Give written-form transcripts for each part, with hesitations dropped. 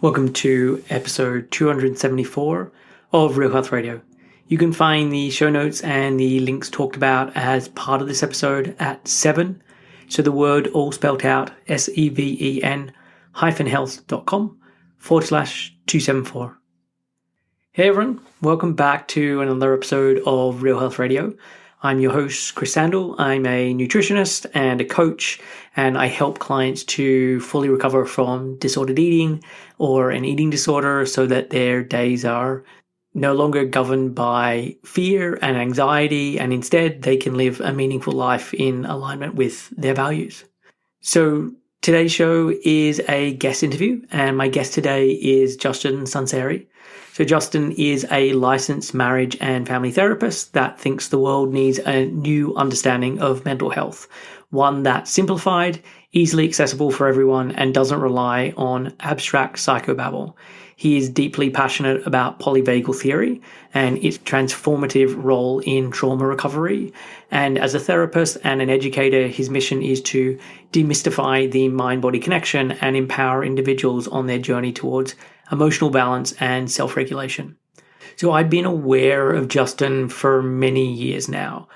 Welcome to episode 274 of Real Health Radio. You can find the show notes and the links talked about as part of this episode at 7. So the word all spelt out, seven.com/274. Hey everyone, welcome back to another episode of Real Health Radio. I'm your host, Chris Sandel. I'm a nutritionist and a coach, and I help clients to fully recover from disordered eating or an eating disorder so that their days are no longer governed by fear and anxiety, and instead they can live a meaningful life in alignment with their values. So today's show is a guest interview, and my guest today is Justin Sunseri. So Justin is a licensed marriage and family therapist that thinks the world needs a new understanding of mental health, one that's simplified, easily accessible for everyone, and doesn't rely on abstract psychobabble. He is deeply passionate about polyvagal theory and its transformative role in trauma recovery. And as a therapist and an educator, his mission is to demystify the mind-body connection and empower individuals on their journey towards emotional balance and self-regulation. So I've been aware of Justin for many years now,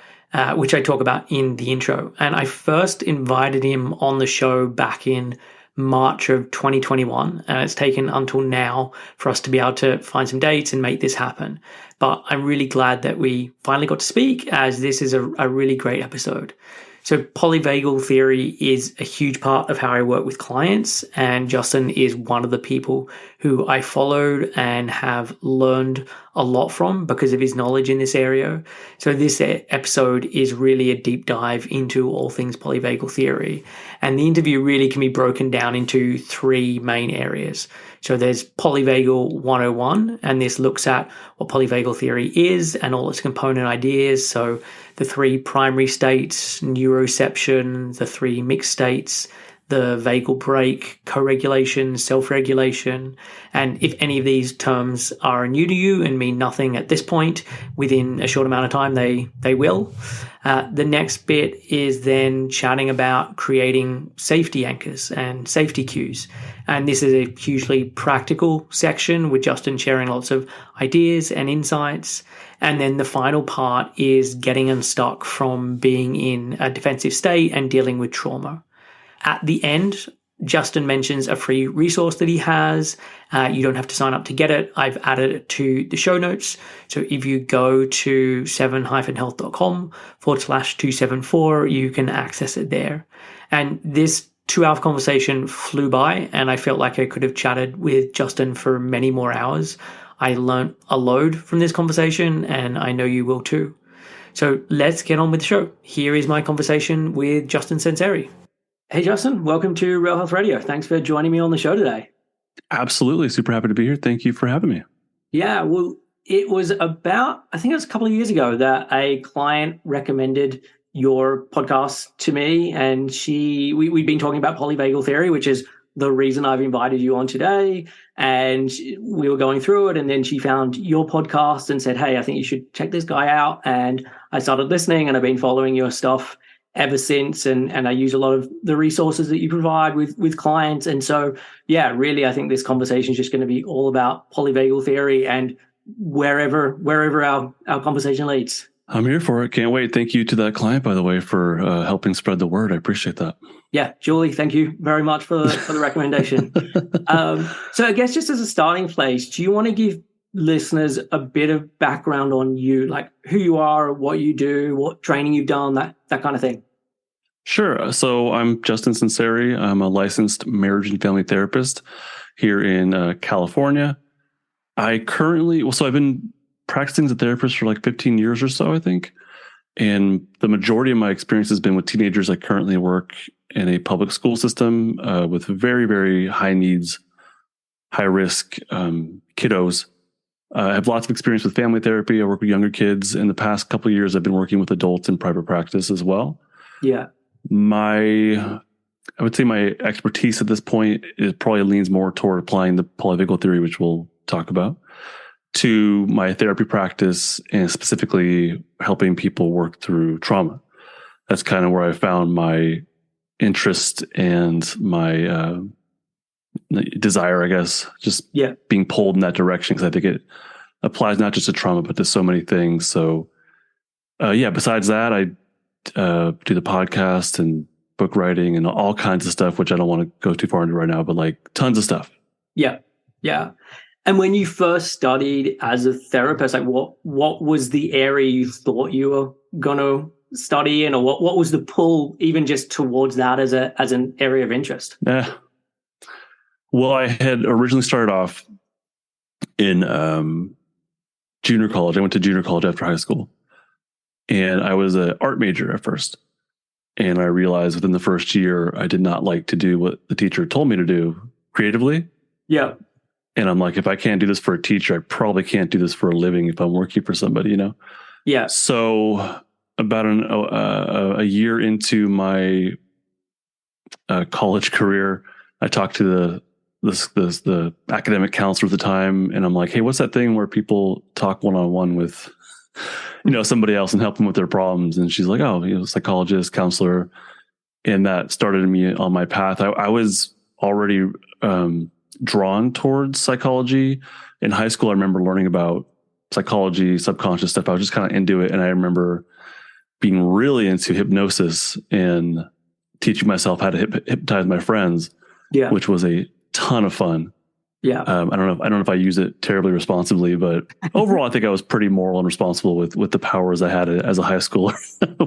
which I talk about in the intro. And I first invited him on the show back in March of 2021, and it's taken until now for us to be able to find some dates and make this happen. But I'm really glad that we finally got to speak, as this is a really great episode. So polyvagal theory is a huge part of how I work with clients, and Justin is one of the people who I followed and have learned a lot from because of his knowledge in this area. So this episode is really a deep dive into all things polyvagal theory, and the interview really can be broken down into three main areas. So there's Polyvagal 101, and this looks at what polyvagal theory is and all its component ideas. So the three primary states, neuroception, the three mixed states, the vagal break, coregulation, self-regulation. And if any of these terms are new to you and mean nothing at this point, within a short amount of time, they will. The next bit is then chatting about creating safety anchors and safety cues. And this is a hugely practical section with Justin sharing lots of ideas and insights. And then the final part is getting unstuck from being in a defensive state and dealing with trauma. At the end, Justin mentions a free resource that he has. You don't have to sign up to get it. I've added it to the show notes. So if you go to 7-health.com/274, you can access it there. And this 2-hour conversation flew by, and I felt like I could have chatted with Justin for many more hours. I learned a load from this conversation, and I know you will too. So let's get on with the show. Here is my conversation with Justin Sunseri. Hey, Justin, welcome to Real Health Radio. Thanks for joining me on the show today. Absolutely. Super happy to be here. Thank you for having me. Yeah, well, it was about, I think it was a couple of years ago that a client recommended your podcast to me, and we'd been talking about polyvagal theory, which is the reason I've invited you on today. And we were going through it, and then she found your podcast and said, hey, I think you should check this guy out. And I started listening, and I've been following your stuff ever since, and I use a lot of the resources that you provide with clients. And so, yeah, really, I think this conversation is just going to be all about polyvagal theory and wherever our conversation leads. I'm here for it. Can't wait. Thank you to that client, by the way, for helping spread the word. I appreciate that. Yeah, Julie, thank you very much for the recommendation. So I guess just as a starting place, do you want to give listeners a bit of background on you, like who you are, what you do, what training you've done, that kind of thing? Sure. So I'm Justin Sunseri. I'm a licensed marriage and family therapist here in California. I've been practicing as a therapist for like 15 years or so, I think. And the majority of my experience has been with teenagers. I currently work in a public school system with very, very high needs, high risk kiddos. I have lots of experience with family therapy. I work with younger kids. In the past couple of years, I've been working with adults in private practice as well. Yeah. I would say my expertise at this point probably leans more toward applying the polyvagal theory, which we'll talk about, to my therapy practice and specifically helping people work through trauma. That's kind of where I found my interest and my desire, I guess, just Yeah. being pulled in that direction. Cause I think it applies not just to trauma, but to so many things. So, besides that, I do the podcast and book writing and all kinds of stuff, which I don't want to go too far into right now, but like tons of stuff. Yeah. Yeah. And when you first studied as a therapist, like what was the area you thought you were gonna study in, or what was the pull even just towards that as an area of interest? Yeah. Well, I had originally started off in junior college. I went to junior college after high school, and I was an art major at first. And I realized within the first year, I did not like to do what the teacher told me to do creatively. Yeah. And I'm like, if I can't do this for a teacher, I probably can't do this for a living if I'm working for somebody, Yeah. So about a year into my college career, I talked to the academic counselor at the time, and I'm like, hey, what's that thing where people talk one-on-one with somebody else and help them with their problems? And she's like, oh, psychologist, counselor. And that started me on my path. I was already drawn towards psychology. In high school, I remember learning about psychology, subconscious stuff. I was just kind of into it. And I remember being really into hypnosis and teaching myself how to hypnotize my friends, which was a ton of fun. Yeah. I don't know if I use it terribly responsibly, but overall, I think I was pretty moral and responsible with the powers I had as a high schooler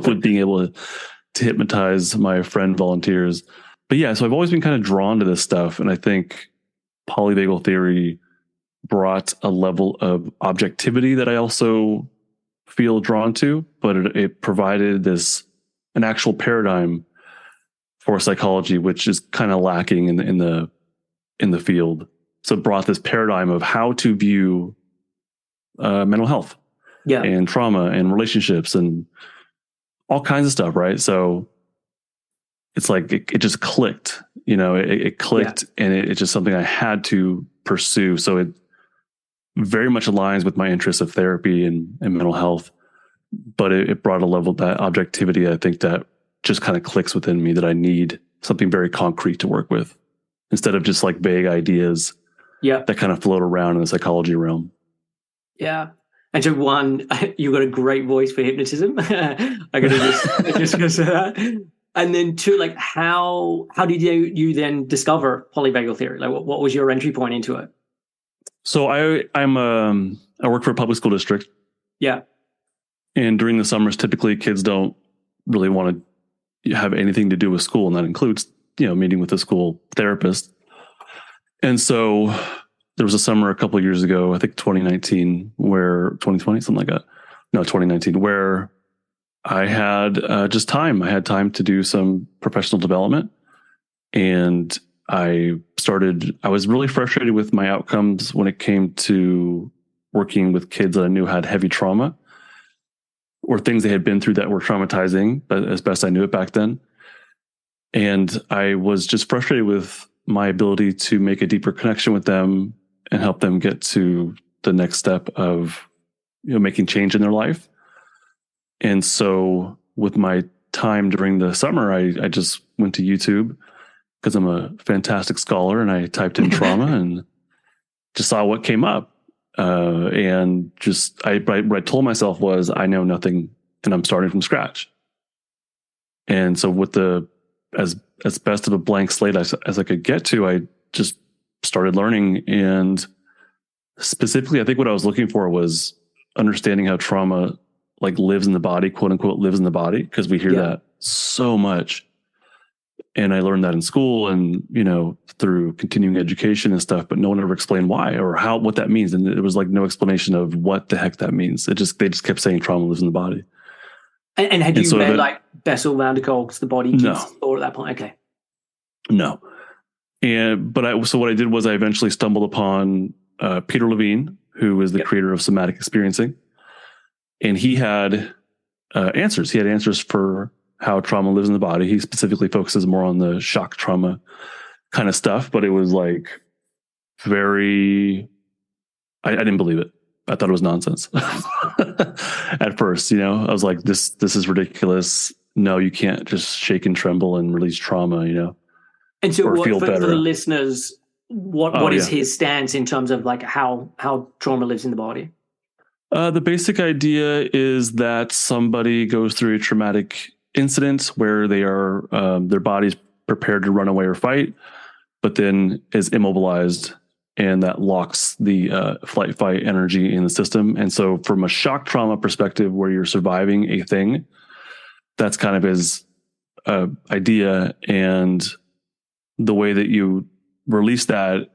with being able to hypnotize my friend volunteers. But yeah, so I've always been kind of drawn to this stuff. And I think polyvagal theory brought a level of objectivity that I also feel drawn to, but it provided an actual paradigm for psychology, which is kind of lacking in the field. So it brought this paradigm of how to view mental health and trauma and relationships and all kinds of stuff, right? So it's like it just clicked, it clicked, and it's just something I had to pursue. So it very much aligns with my interests of therapy and mental health, but it brought a level of that objectivity, I think, that just kind of clicks within me, that I need something very concrete to work with instead of just like vague ideas that kind of float around in the psychology realm. Yeah. And so one, you've got a great voice for hypnotism. I got to just say that. And then two, like how did you then discover polyvagal theory? Like what was your entry point into it? So I work for a public school district. Yeah. And during the summers, typically kids don't really want to have anything to do with school. And that includes, meeting with a school therapist. And so there was a summer a couple of years ago, I think 2019, 2019, where I had just time. I had time to do some professional development. And I was really frustrated with my outcomes when it came to working with kids that I knew had heavy trauma or things they had been through that were traumatizing, but as best I knew it back then. And I was just frustrated with my ability to make a deeper connection with them and help them get to the next step of, making change in their life. And so with my time during the summer, I just went to YouTube because I'm a fantastic scholar, and I typed in trauma and just saw what came up. And just, what I told myself was, I know nothing and I'm starting from scratch. And so with as best of a blank slate as I could get to, I just started learning. And specifically, I think what I was looking for was understanding how trauma like lives in the body, quote unquote, lives in the body, because we hear that so much. And I learned that in school and, through continuing education and stuff, but no one ever explained why or what that means. And there was like no explanation of what the heck that means. They just kept saying trauma lives in the body. And had you read like Bessel van der Kolk's The Body Keeps Score at that point? Okay. No. So what I did was I eventually stumbled upon Peter Levine, who is the creator of somatic experiencing. And he had answers. He had answers for how trauma lives in the body. He specifically focuses more on the shock trauma kind of stuff, but it was like very, I didn't believe it. I thought it was nonsense at first. I was like, this is ridiculous. No, you can't just shake and tremble and release trauma, And so or feel better. For the listeners, what is his stance in terms of like how trauma lives in the body? The basic idea is that somebody goes through a traumatic incident where they are their body's prepared to run away or fight, but then is immobilized, and that locks the flight fight energy in the system. And so from a shock trauma perspective, where you're surviving a thing, that's kind of his idea. And the way that you release that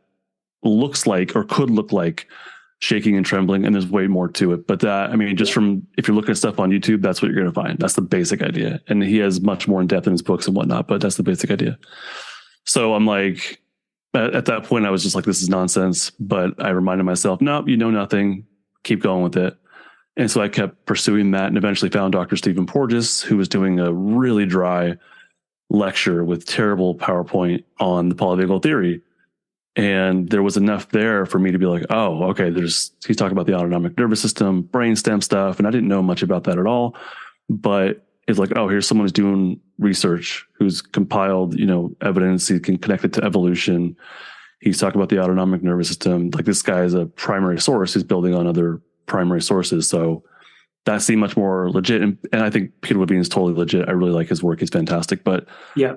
looks like, or could look like, shaking and trembling, and there's way more to it. But that, I mean, just from, if you're looking at stuff on YouTube, that's what you're going to find. That's the basic idea. And he has much more in depth in his books and whatnot, but that's the basic idea. So I'm like, at that point, I was just like, this is nonsense. But I reminded myself, no, you know nothing. Keep going with it. And so I kept pursuing that, and eventually found Dr. Stephen Porges, who was doing a really dry lecture with terrible PowerPoint on the polyvagal theory. And there was enough there for me to be like, oh, okay, he's talking about the autonomic nervous system, brainstem stuff. And I didn't know much about that at all, but it's like, oh, here's someone who's doing research, who's compiled, evidence. He can connect it to evolution. He's talking about the autonomic nervous system. Like, this guy is a primary source. He's building on other primary sources. So that seemed much more legit. And I think Peter Levine is totally legit. I really like his work. He's fantastic. But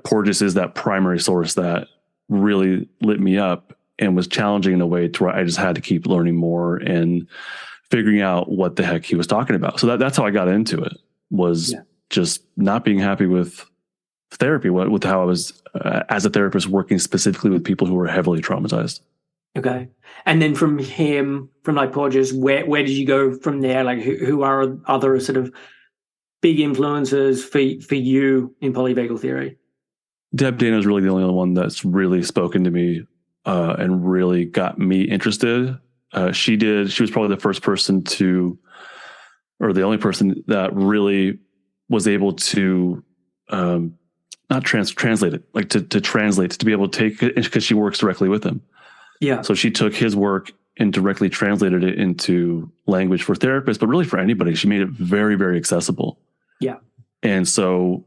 Porges is that primary source that really lit me up and was challenging in a way to where I just had to keep learning more and figuring out what the heck he was talking about. So that's how I got into it, was just not being happy with therapy, with how I was as a therapist working specifically with people who were heavily traumatized. Okay. And then from like Porges, where did you go from there? Like, who are other sort of big influences for you in polyvagal theory? Deb Dana is really the only one that's really spoken to me and really got me interested. She was probably the first person or the only person that really was able to not translate it, like to translate, to be able to take it, because she works directly with him. Yeah. So she took his work and directly translated it into language for therapists, but really for anybody. She made it very, very accessible. Yeah. And so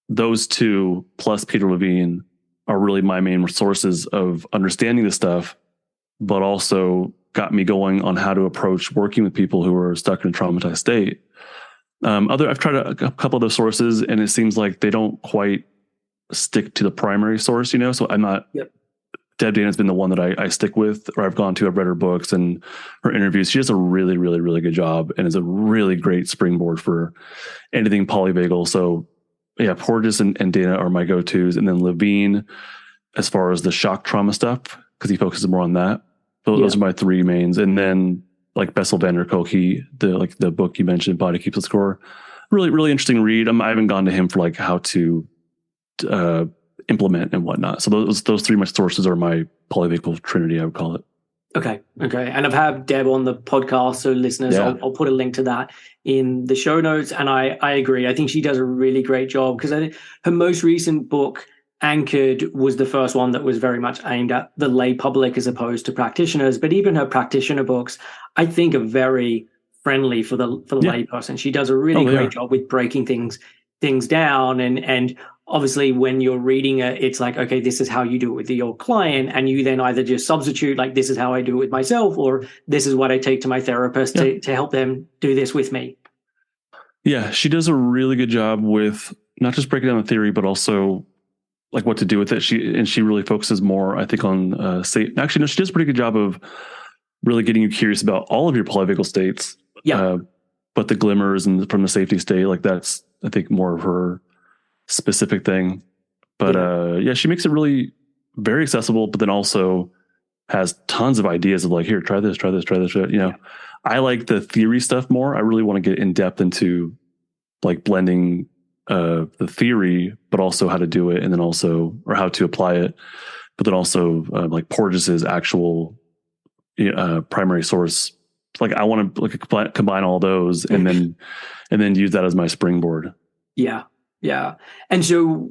those two plus Peter Levine are really my main sources of understanding this stuff, but also got me going on how to approach working with people who are stuck in a traumatized state. I've tried a couple of those sources, and it seems like they don't quite stick to the primary source, so I'm not, Deb Dana's been the one that I stick with, or I've gone to, I've read her books and her interviews. She does a really, really, really good job, and is a really great springboard for anything polyvagal. So yeah, Porges and Dana are my go-tos. And then Levine, as far as the shock trauma stuff, because he focuses more on that. Those are my three mains. And then like Bessel van der Kolk, the book you mentioned, Body Keeps the Score, really, really interesting read. I haven't gone to him for like how to implement and whatnot. So those three much sources are my polyvagal trinity, I would call it. Okay. And I've had Deb on the podcast, so listeners, I'll put a link to that in the show notes. And I agree. I think she does a really great job, because I think her most recent book, Anchored, was the first one that was very much aimed at the lay public as opposed to practitioners. But even her practitioner books, I think, are very friendly for the lay person. She does a really great job with breaking things down, and obviously when you're reading it, it's like, okay, this is how you do it with your client, and you then either just substitute, like, this is how I do it with myself, or this is what I take to my therapist to help them do this with me. Yeah, she does a really good job with not just breaking down the theory, but also like what to do with it. She really focuses more, I think, on she does a pretty good job of really getting you curious about all of your polyvagal states. Yeah. But the glimmers and from the safety state, like, that's, I think, more of her specific thing. But she makes it really very accessible, but then also has tons of ideas of like, here, try this. I like the theory stuff more. I really want to get in depth into like blending the theory, but also how to do it, and then also, or how to apply it, but then also like Porges's actual primary source. Like, I want to like combine all those and then use that as my springboard. Yeah. And so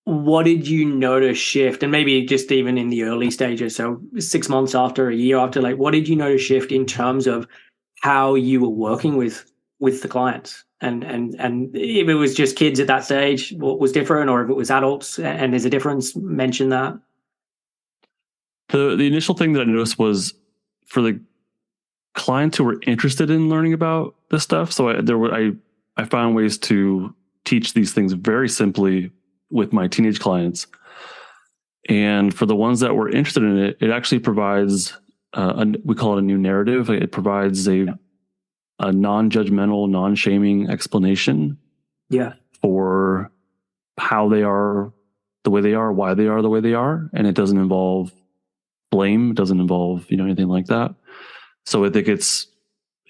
what did you notice shift? And maybe just even in the early stages, so 6 months after, a year after, like, what did you notice shift in terms of how you were working with the clients? And if it was just kids at that stage, what was different? Or if it was adults and there's a difference, mention that. The initial thing that I noticed was for the clients who were interested in learning about this stuff. So I found ways to teach these things very simply with my teenage clients. And for the ones that were interested in it, it actually provides, we call it a new narrative. It provides a non-judgmental, non-shaming explanation for how they are the way they are, why they are the way they are. And it doesn't involve blame. It doesn't involve, anything like that. So I think it's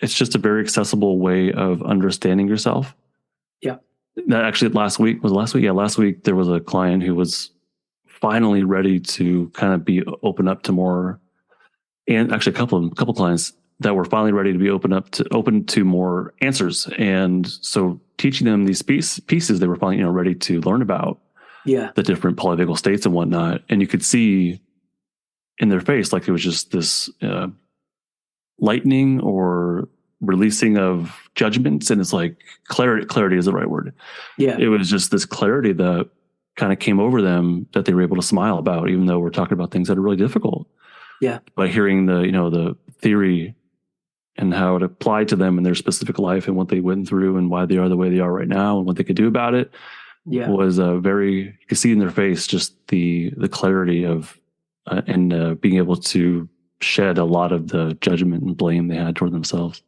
just a very accessible way of understanding yourself. Yeah. That actually last week? Yeah, last week there was a client who was finally ready to kind of be open up to more, and actually a couple clients that were finally ready to be open to more answers. And so teaching them these pieces, they were finally, ready to learn about the different polyvagal states and whatnot. And you could see in their face, like it was just this lightning or releasing of judgments. And it's like clarity is the right word. Yeah. It was just this clarity that kind of came over them that they were able to smile about, even though we're talking about things that are really difficult. Yeah. By hearing the theory and how it applied to them in their specific life and what they went through and why they are the way they are right now and what they could do about it was you could see in their face just the clarity of and being able to shed a lot of the judgment and blame they had toward themselves.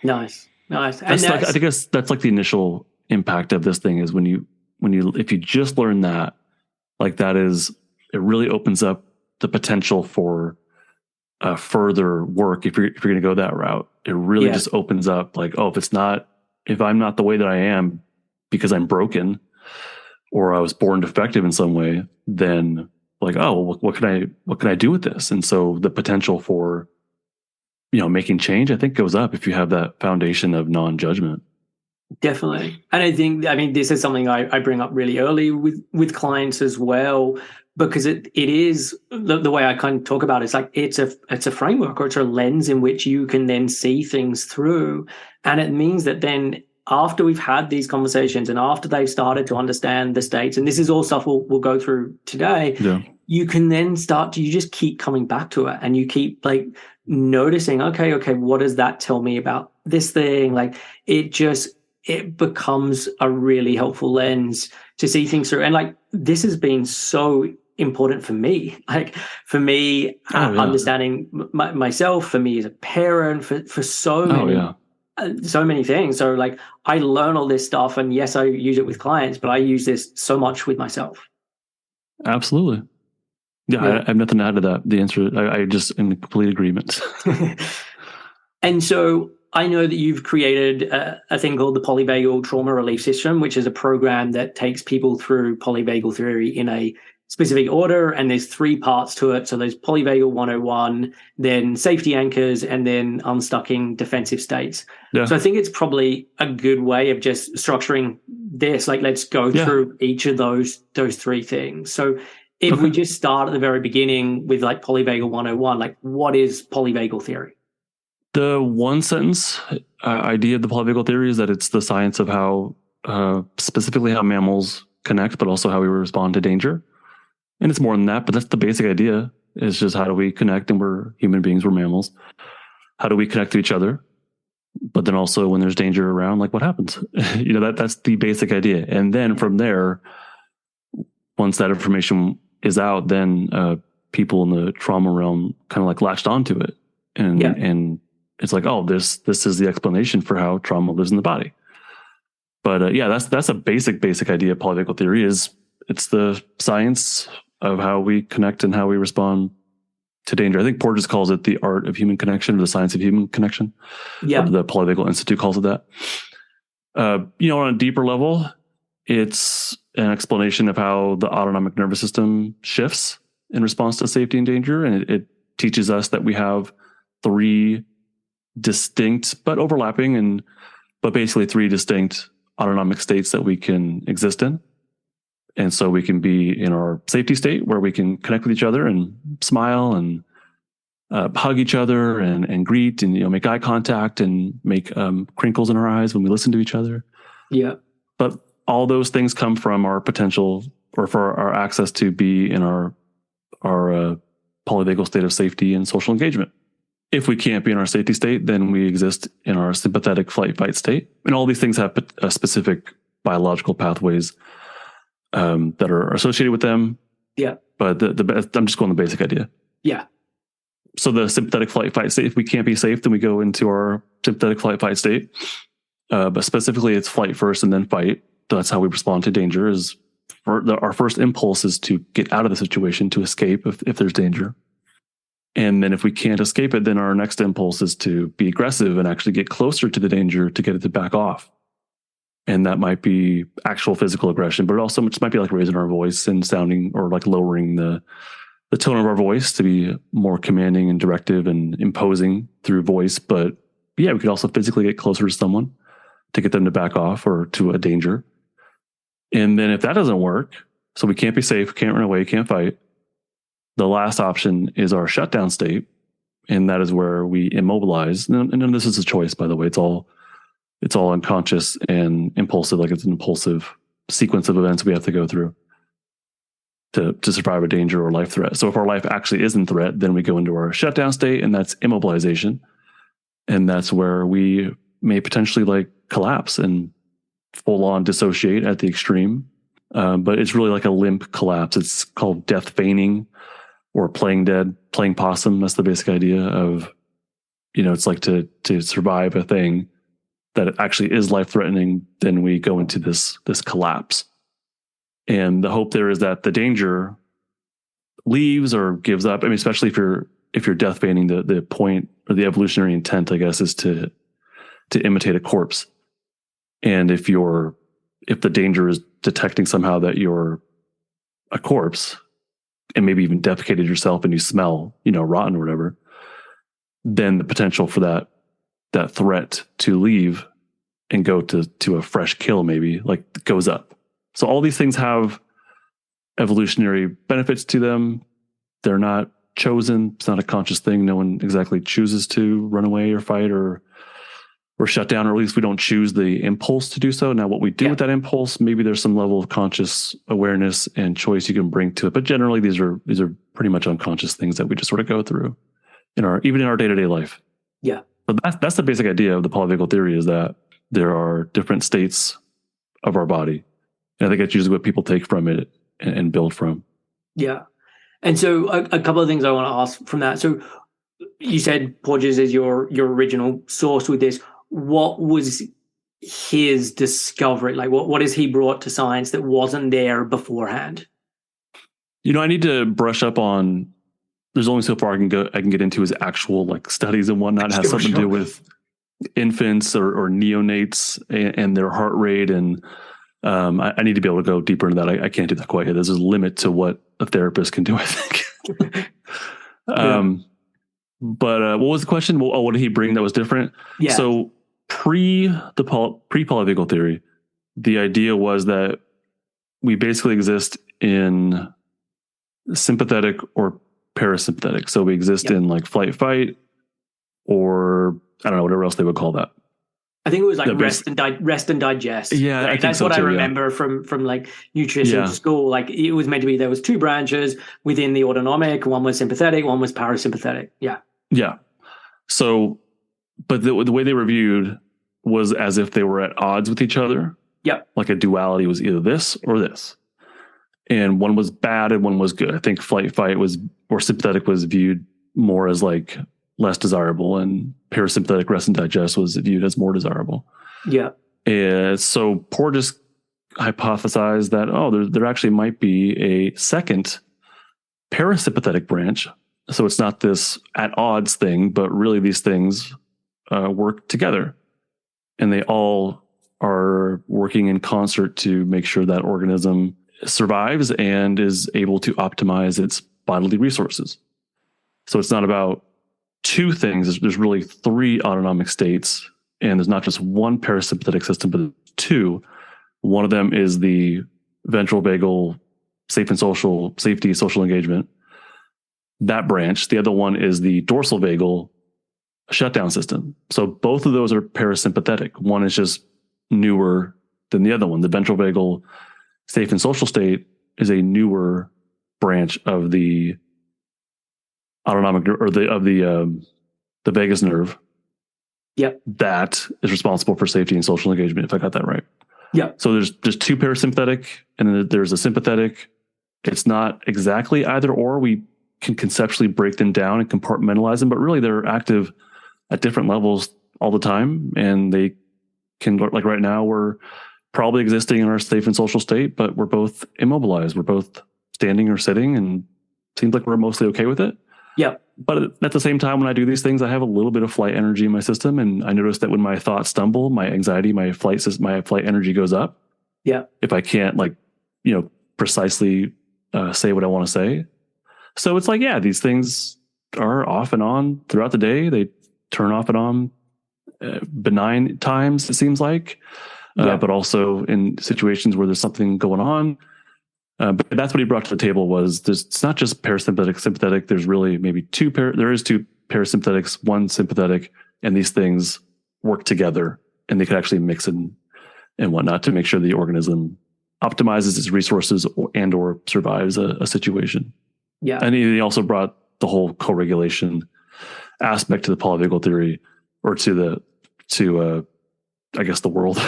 Nice. I think that's like the initial impact of this thing is if you just learn that, like that is, it really opens up the potential for further work. If you're going to go that route, it really just opens up like, oh, if I'm not the way that I am because I'm broken or I was born defective in some way, then like, oh, what can I do with this? And so the potential for, making change, I think goes up if you have that foundation of non-judgment. Definitely. And I think, this is something I bring up really early with clients as well, because it is the way I kind of talk about it. It's like, it's a framework or it's a lens in which you can then see things through. And it means that then after we've had these conversations and after they've started to understand the states, and this is all stuff we'll go through today, you can then you just keep coming back to it and you keep like noticing, okay, what does that tell me about this thing? Like it becomes a really helpful lens to see things through. And like, this has been so important for me, understanding myself, for me as a parent, for so many things. So like, I learn all this stuff and yes, I use it with clients, but I use this so much with myself. Absolutely. Yeah. I have nothing to add to that. The answer, I just am in complete agreement. And so I know that you've created a thing called the Polyvagal Trauma Relief System, which is a program that takes people through polyvagal theory in a specific order. And there's 3 parts to it. So there's Polyvagal 101, then safety anchors, and then unstucking defensive states. Yeah. So I think it's probably a good way of just structuring this. Like, let's go through each of those 3 things. So if we just start at the very beginning with like Polyvagal 101, like what is polyvagal theory? The one sentence idea of the polyvagal theory is that it's the science of how, specifically how mammals connect, but also how we respond to danger. And it's more than that, but that's the basic idea. It's just how do we connect, and we're human beings, we're mammals. How do we connect to each other? But then also when there's danger around, like what happens? That's the basic idea. And then from there, once that information is out, then people in the trauma realm kind of like latched onto it. And it's like, oh, this is the explanation for how trauma lives in the body. But that's a basic idea of polyvagal theory. It's the science of how we connect and how we respond to danger. I think Porges calls it the art of human connection, or the science of human connection. Yeah. The Polyvagal Institute calls it that. On a deeper level, it's an explanation of how the autonomic nervous system shifts in response to safety and danger. And it teaches us that we have 3 distinct but overlapping but basically 3 distinct autonomic states that we can exist in. And so we can be in our safety state where we can connect with each other and smile and hug each other and greet and make eye contact and make crinkles in our eyes when we listen to each other. Yeah. But all those things come from our potential, or for our access to be in our polyvagal state of safety and social engagement. If we can't be in our safety state, then we exist in our sympathetic flight fight state. And all these things have specific biological pathways that are associated with them. Yeah. But I'm just going the basic idea. Yeah. So the sympathetic flight fight state, if we can't be safe, then we go into our sympathetic flight fight state. But specifically, it's flight first and then fight. That's how we respond to danger. Our first impulse is to get out of the situation, to escape if there's danger. And then if we can't escape it, then our next impulse is to be aggressive and actually get closer to the danger to get it to back off. And that might be actual physical aggression, but it also just might be like raising our voice and sounding, or like lowering the tone of our voice to be more commanding and directive and imposing through voice. But yeah, we could also physically get closer to someone to get them to back off or to a danger. And then if that doesn't work, so we can't be safe, can't run away, can't fight, the last option is our shutdown state. And that is where we immobilize. And this is a choice, by the way. It's all unconscious and impulsive, like it's an impulsive sequence of events we have to go through to survive a danger or life threat. So if our life actually is in threat, then we go into our shutdown state, and that's immobilization. And that's where we may potentially like collapse and full on dissociate at the extreme. But it's really like a limp collapse. It's called death feigning or playing dead, playing possum. That's the basic idea of, it's like to survive a thing that actually is life threatening. Then we go into this collapse. And the hope there is that the danger leaves or gives up. I mean, especially if you're death feigning, the point or the evolutionary intent, I guess, is to imitate a corpse. And if the danger is detecting somehow that you're a corpse and maybe even defecated yourself and you smell, rotten or whatever, then the potential for that threat to leave and go to a fresh kill maybe like goes up. So all these things have evolutionary benefits to them. They're not chosen. It's not a conscious thing. No one exactly chooses to run away or fight or shut down, or at least we don't choose the impulse to do so. Now, what we do with that impulse, maybe there's some level of conscious awareness and choice you can bring to it. But generally, these are pretty much unconscious things that we just sort of go through even in our day-to-day life. Yeah. But that's the basic idea of the polyvagal theory, is that there are different states of our body. And I think that's usually what people take from it and build from. Yeah. And so a couple of things I want to ask from that. So you said Porges is your original source with this. What was his discovery? Like what has he brought to science that wasn't there beforehand? I need to brush up on, there's only so far I can get into his actual like studies and whatnot. It has something to do with infants or neonates and their heart rate. And I need to be able to go deeper into that. I can't do that quite yet. There's a limit to what a therapist can do, I think. But what was the question? Well, what did he bring that was different? Yeah. So pre-polyvagal theory, the idea was that we basically exist in sympathetic or parasympathetic. So we exist in like flight fight, or I don't know, whatever else they would call that. I think it was like rest and digest. Yeah, right? I think that's so what too, I remember from like nutrition school. Like it was meant to be, there was two branches within the autonomic. One was sympathetic, one was parasympathetic. Yeah. Yeah. So, but the way they were viewed was as if they were at odds with each other. Yep. Like a duality was either this or this. And one was bad and one was good. I think flight fight or sympathetic was viewed more as like less desirable, and parasympathetic rest and digest was viewed as more desirable. Yeah. And so Porges hypothesized that, there actually might be a second parasympathetic branch. So it's not this at odds thing, but really these things work together, and they all are working in concert to make sure that organism survives and is able to optimize its bodily resources. So it's not about two things. There's really three autonomic states, and there's not just one parasympathetic system, but two. One of them is the ventral vagal safety, social engagement, that branch. The other one is the dorsal vagal shutdown system. So both of those are parasympathetic. One is just newer than the other one. The ventral vagal safe and social state is a newer branch of the autonomic nerve, or the vagus nerve. Yep. That is responsible for safety and social engagement, if I got that right. Yeah. So there's two parasympathetic, and then there's a sympathetic. It's not exactly either or. We can conceptually break them down and compartmentalize them, but really they're active at different levels all the time. And they can, like right now, we're probably existing in our safe and social state, but we're both immobilized. We're both standing or sitting, and it seems like we're mostly okay with it. Yeah. But at the same time, when I do these things, I have a little bit of flight energy in my system. And I notice that when my thoughts stumble, my anxiety, my flight energy goes up. Yeah. If I can't precisely say what I want to say. So it's like, yeah, these things are off and on throughout the day. They turn off and on benign times, it seems like, but also in situations where there's something going on. But that's what he brought to the table was it's not just parasympathetic, sympathetic. There's really maybe two parasympathetics, one sympathetic, and these things work together, and they could actually mix and whatnot to make sure the organism optimizes its resources or survives a situation. Yeah. And he also brought the whole co-regulation aspect to the polyvagal theory, or to I guess the world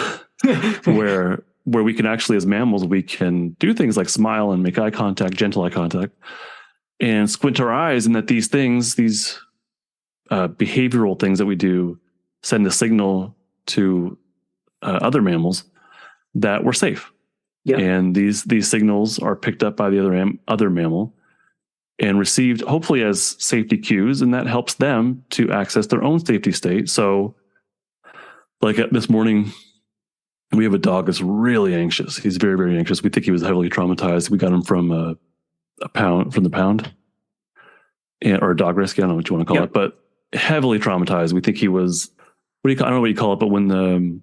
where we can actually, as mammals, we can do things like smile and make eye contact, gentle eye contact, and squint our eyes, and that these things, these behavioral things that we do, send a signal to other mammals that we're safe. Yeah. And these signals are picked up by the other mammal and received hopefully as safety cues, and that helps them to access their own safety state. So like this morning, we have a dog that's really anxious. He's very, very anxious. We think he was heavily traumatized. We got him from the pound, or a dog rescue. I don't know what you want to call it, but heavily traumatized. We think he was, I don't know what you call it, but when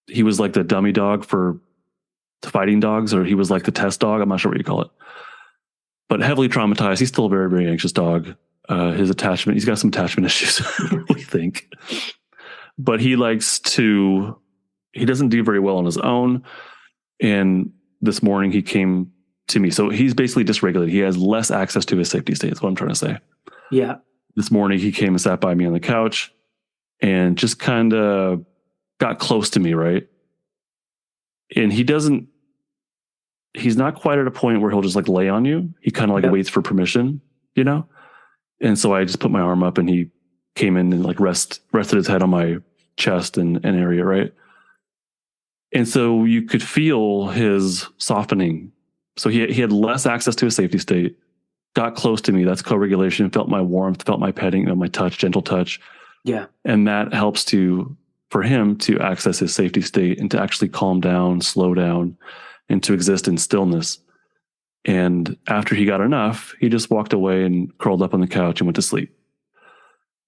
he was like the dummy dog for fighting dogs, or he was like the test dog. I'm not sure what you call it, but heavily traumatized. He's still a very, very anxious dog. He's got some attachment issues, we think, but he doesn't do very well on his own. And this morning he came to me. So he's basically dysregulated. He has less access to his safety state. That's what I'm trying to say. Yeah. This morning he came and sat by me on the couch and just kind of got close to me. Right. And he's not quite at a point where he'll just like lay on you. He kind of like waits for permission, And so I just put my arm up, and he came in and like rested his head on my chest and area. Right. And so you could feel his softening. So he had less access to a safety state, got close to me. That's co-regulation. Felt my warmth, felt my petting, my touch, gentle touch. Yeah. And that helps for him to access his safety state and to actually calm down, slow down, and to exist in stillness. And after he got enough, he just walked away and curled up on the couch and went to sleep.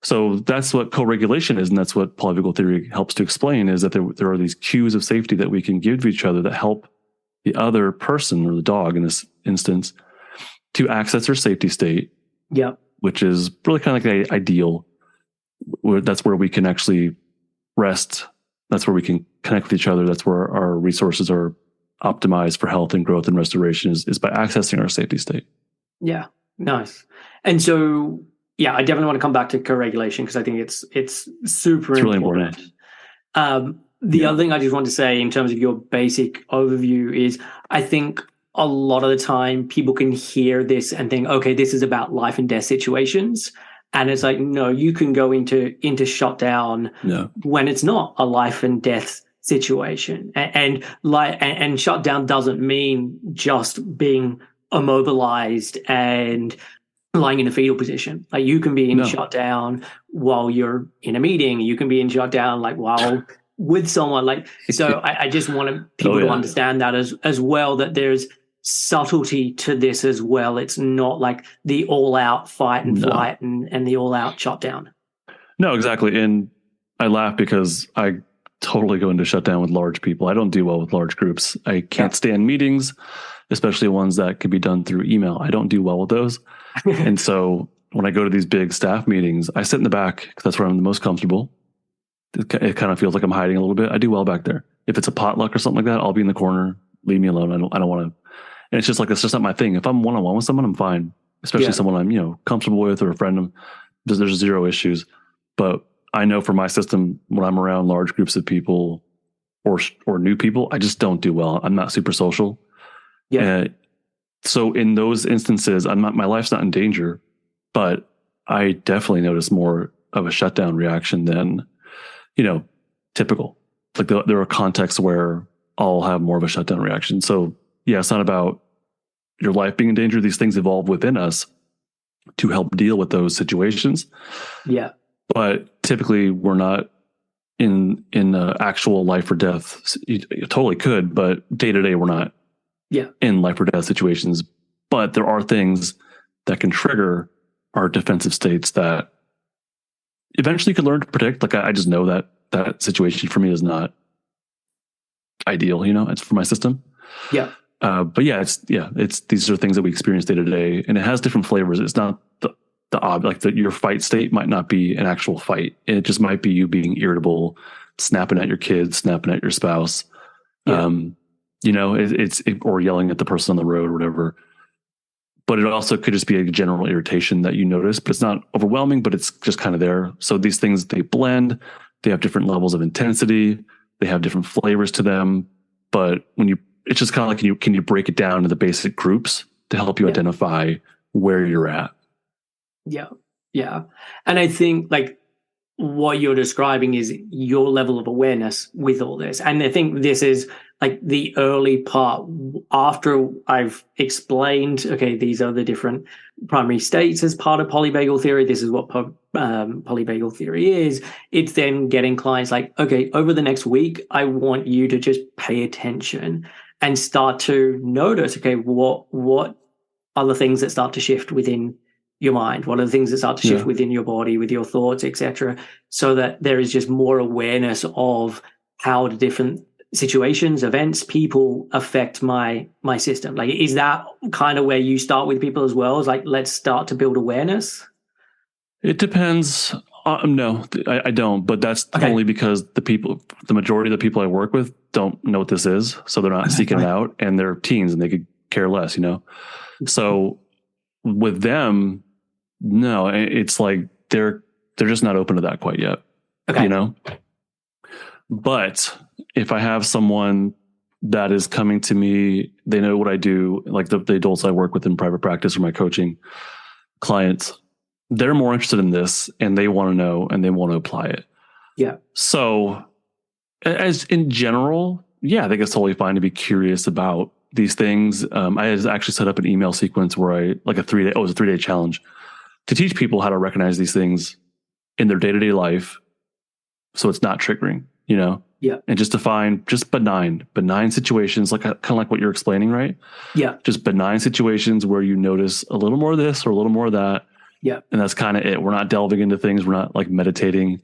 So that's what co-regulation is, and that's what polyvagal theory helps to explain, is that there are these cues of safety that we can give to each other that help the other person, or the dog in this instance, to access their safety state, which is really kind of like the ideal. That's where we can actually rest. That's where we can connect with each other. That's where our resources are optimized for health and growth and restoration, is by accessing our safety state. Yeah, nice. And so, yeah, I definitely want to come back to co-regulation, because I think it's super really important. The other thing I just want to say in terms of your basic overview is, I think a lot of the time people can hear this and think, okay, this is about life and death situations. And it's like, no, you can go into shutdown when it's not a life and death situation. And shutdown doesn't mean just being immobilized and lying in a fetal position. Like, you can be in shutdown while you're in a meeting. You can be in shutdown like while with someone. Like, so I just want people to understand that as well, that there's subtlety to this as well. It's not like the all-out fight and flight and the all-out shutdown. No, exactly. And I laugh because I totally go into shutdown with large people. I don't do well with large groups. I can't stand meetings, especially ones that can be done through email. I don't do well with those. And so when I go to these big staff meetings, I sit in the back because that's where I'm the most comfortable. It kind of feels like I'm hiding a little bit. I do well back there. If it's a potluck or something like that, I'll be in the corner. Leave me alone. I don't want to. And it's just like, it's just not my thing. If I'm one-on-one with someone, I'm fine. especially Yeah. someone I'm, comfortable with, or a friend. There's zero issues. But I know for my system, when I'm around large groups of people or new people, I just don't do well. I'm not super social. Yeah. So in those instances, my life's not in danger, but I definitely notice more of a shutdown reaction than, typical. Like there are contexts where I'll have more of a shutdown reaction. So yeah, it's not about your life being in danger. These things evolve within us to help deal with those situations. Yeah. But typically we're not in actual life or death. You totally could, but day to day, we're not in life or death situations. But there are things that can trigger our defensive states that eventually you can learn to predict. Like I just know that situation for me is not ideal. It's for my system. Yeah. But it's these are things that we experience day to day, and it has different flavors. It's not your fight state might not be an actual fight. It just might be you being irritable, snapping at your kids, snapping at your spouse. Yeah. Or yelling at the person on the road or whatever. But it also could just be a general irritation that you notice, but it's not overwhelming, but it's just kind of there. So these things, they blend, they have different levels of intensity, they have different flavors to them. But it's just kind of like, can you break it down into the basic groups to help you identify where you're at? Yeah. Yeah. And I think like what you're describing is your level of awareness with all this. And I think this is like the early part after I've explained, okay, these are the different primary states as part of polyvagal theory. This is what polyvagal theory is. It's then getting clients like, okay, over the next week, I want you to just pay attention and start to notice, okay, what are the things that start to shift within your mind? What are the things that start to shift within your body, with your thoughts, etc., so that there is just more awareness of how the different situations, events, people affect my system? Like, is that kind of where you start with people as well? Is like, let's start to build awareness? It depends. No, I don't. But that's only because the majority of the people I work with don't know what this is, so they're not seeking it out, and they're teens and they could care less, So with them, no, it's like they're just not open to that quite yet, But if I have someone that is coming to me, they know what I do, like the adults I work with in private practice or my coaching clients, they're more interested in this and they want to know and they want to apply it. Yeah. So as in general, I think it's totally fine to be curious about these things. I actually set up an email sequence where it was a 3-day challenge to teach people how to recognize these things in their day-to-day life. So it's not triggering, and just define just benign situations, like kind of like what you're explaining, right? Yeah. Just benign situations where you notice a little more of this or a little more of that. Yeah. And that's kind of it. We're not delving into things. We're not like meditating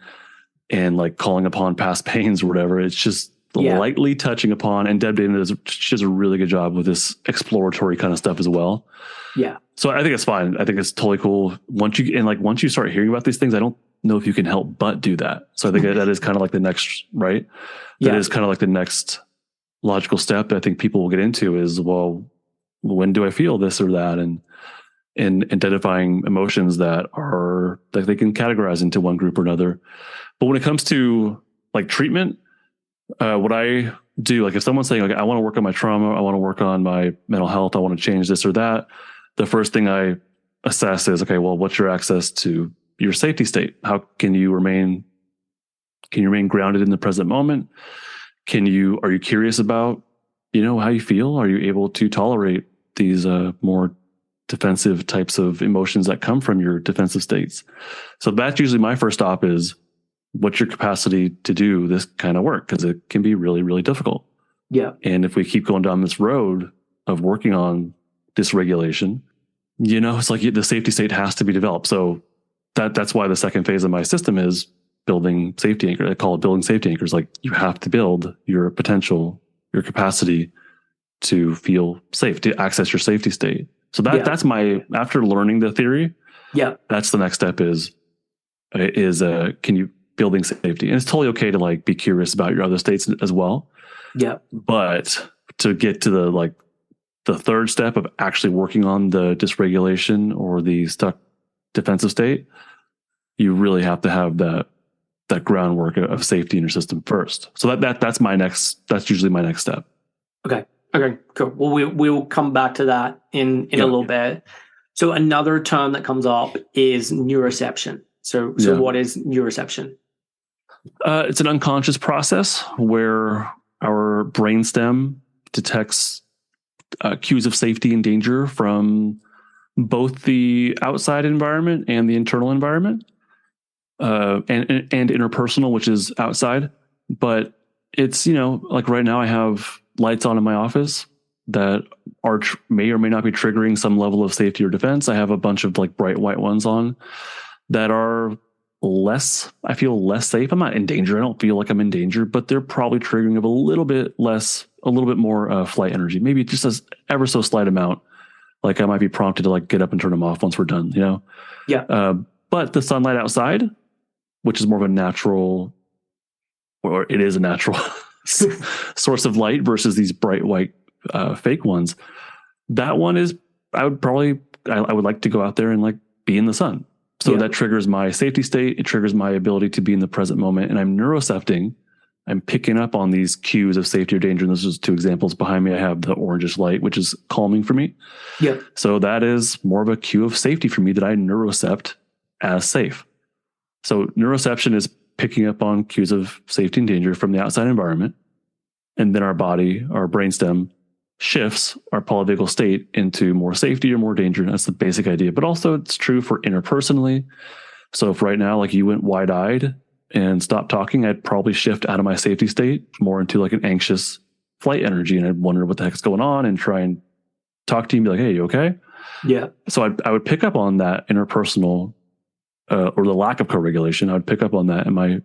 and like calling upon past pains or whatever. It's just lightly touching upon, and Deb Dana she does a really good job with this exploratory kind of stuff as well. Yeah. So I think it's fine. I think it's totally cool. Once you start hearing about these things, I don't know if you can help but do that. So I think that is kind of like the next, right? That is kind of like the next logical step that I think people will get into is, well, when do I feel this or that? And identifying emotions that they can categorize into one group or another. But when it comes to like treatment, what I do, like if someone's saying, like, I want to work on my trauma, I want to work on my mental health, I want to change this or that, the first thing I assess is, okay, well, what's your access to your safety state? How can you remain grounded in the present moment? Are you curious about, how you feel? Are you able to tolerate these more defensive types of emotions that come from your defensive states? So that's usually my first stop is, what's your capacity to do this kind of work? Because it can be really, really difficult. Yeah. And if we keep going down this road of working on dysregulation, it's like the safety state has to be developed. So that's why the second phase of my system is building safety anchors. I call it building safety anchors. Like, you have to build your potential, your capacity to feel safe, to access your safety state. So that's after learning the theory. Yeah. That's the next step is can you building safety? And it's totally okay to like be curious about your other states as well. Yeah. But to get to the like the third step of actually working on the dysregulation or the stuck defensive state, you really have to have that groundwork of safety in your system first. So that's usually my next step. Okay, cool. Well, we'll come back to that in a little bit. So another term that comes up is neuroception. So what is neuroception? It's an unconscious process where our brainstem detects cues of safety and danger from both the outside environment and the internal environment, and interpersonal, which is outside. But it's, like right now I have lights on in my office that may or may not be triggering some level of safety or defense. I have a bunch of like bright white ones on that are I feel less safe. I'm not in danger. I don't feel like I'm in danger, but they're probably triggering of a little bit more flight energy, maybe just as ever so slight amount. Like I might be prompted to like get up and turn them off once we're done, Yeah. But the sunlight outside, which is more of a natural, or it is a natural source of light versus these bright white fake ones. That one is, I would like to go out there and like be in the sun. So that triggers my safety state. It triggers my ability to be in the present moment. And I'm neurocepting. I'm picking up on these cues of safety or danger. And those are just two examples. Behind me, I have the orangish light, which is calming for me. Yeah. So that is more of a cue of safety for me that I neurocept as safe. So neuroception is picking up on cues of safety and danger from the outside environment. And then our body, our brainstem, shifts our polyvagal state into more safety or more danger. That's the basic idea. But also it's true for interpersonally. So if right now, like you went wide-eyed and stopped talking, I'd probably shift out of my safety state more into like an anxious flight energy. And I'd wonder what the heck's going on and try and talk to you and be like, hey, you okay? Yeah. So I would pick up on that interpersonal or the lack of co-regulation. I would pick up on that and my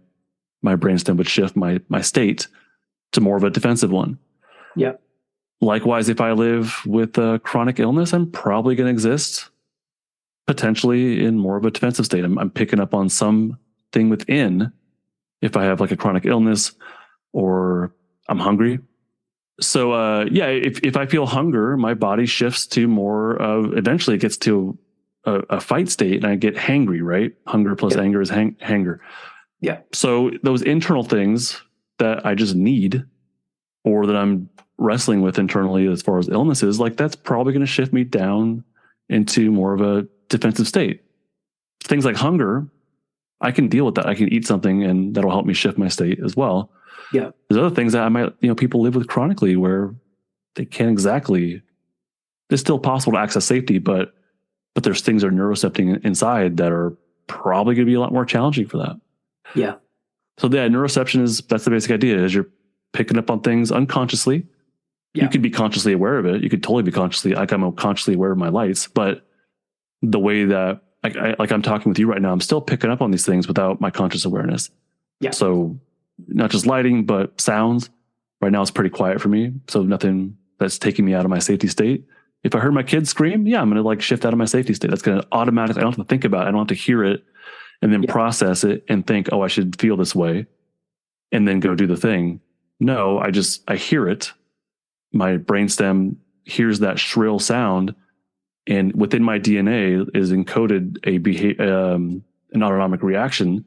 brainstem would shift my state to more of a defensive one. Yeah. Likewise, if I live with a chronic illness, I'm probably going to exist potentially in more of a defensive state. I'm picking up on something within if I have like a chronic illness or I'm hungry. So, if I feel hunger, my body shifts to more of, eventually it gets to a fight state and I get hangry, right? Hunger plus anger is hanger. Yeah. So those internal things that I just need or that I'm wrestling with internally as far as illnesses, like that's probably going to shift me down into more of a defensive state. Things like hunger, I can deal with that. I can eat something and that'll help me shift my state as well. Yeah. There's other things that I might, people live with chronically where they can't exactly, it's still possible to access safety, but there's things that are neurocepting inside that are probably going to be a lot more challenging for that. Yeah. So neuroception that's the basic idea, is you're picking up on things unconsciously. Yeah. You could be consciously aware of it. You could totally be I'm consciously aware of my lights, but the way that I'm talking with you right now, I'm still picking up on these things without my conscious awareness. Yeah. So not just lighting, but sounds. Right now it's pretty quiet for me. So nothing that's taking me out of my safety state. If I heard my kids scream, I'm going to like shift out of my safety state. That's going to automatically, I don't have to think about it. I don't have to hear it and then process it and think, oh, I should feel this way and then go do the thing. No, I hear it. My brainstem hears that shrill sound, and within my DNA is encoded an autonomic reaction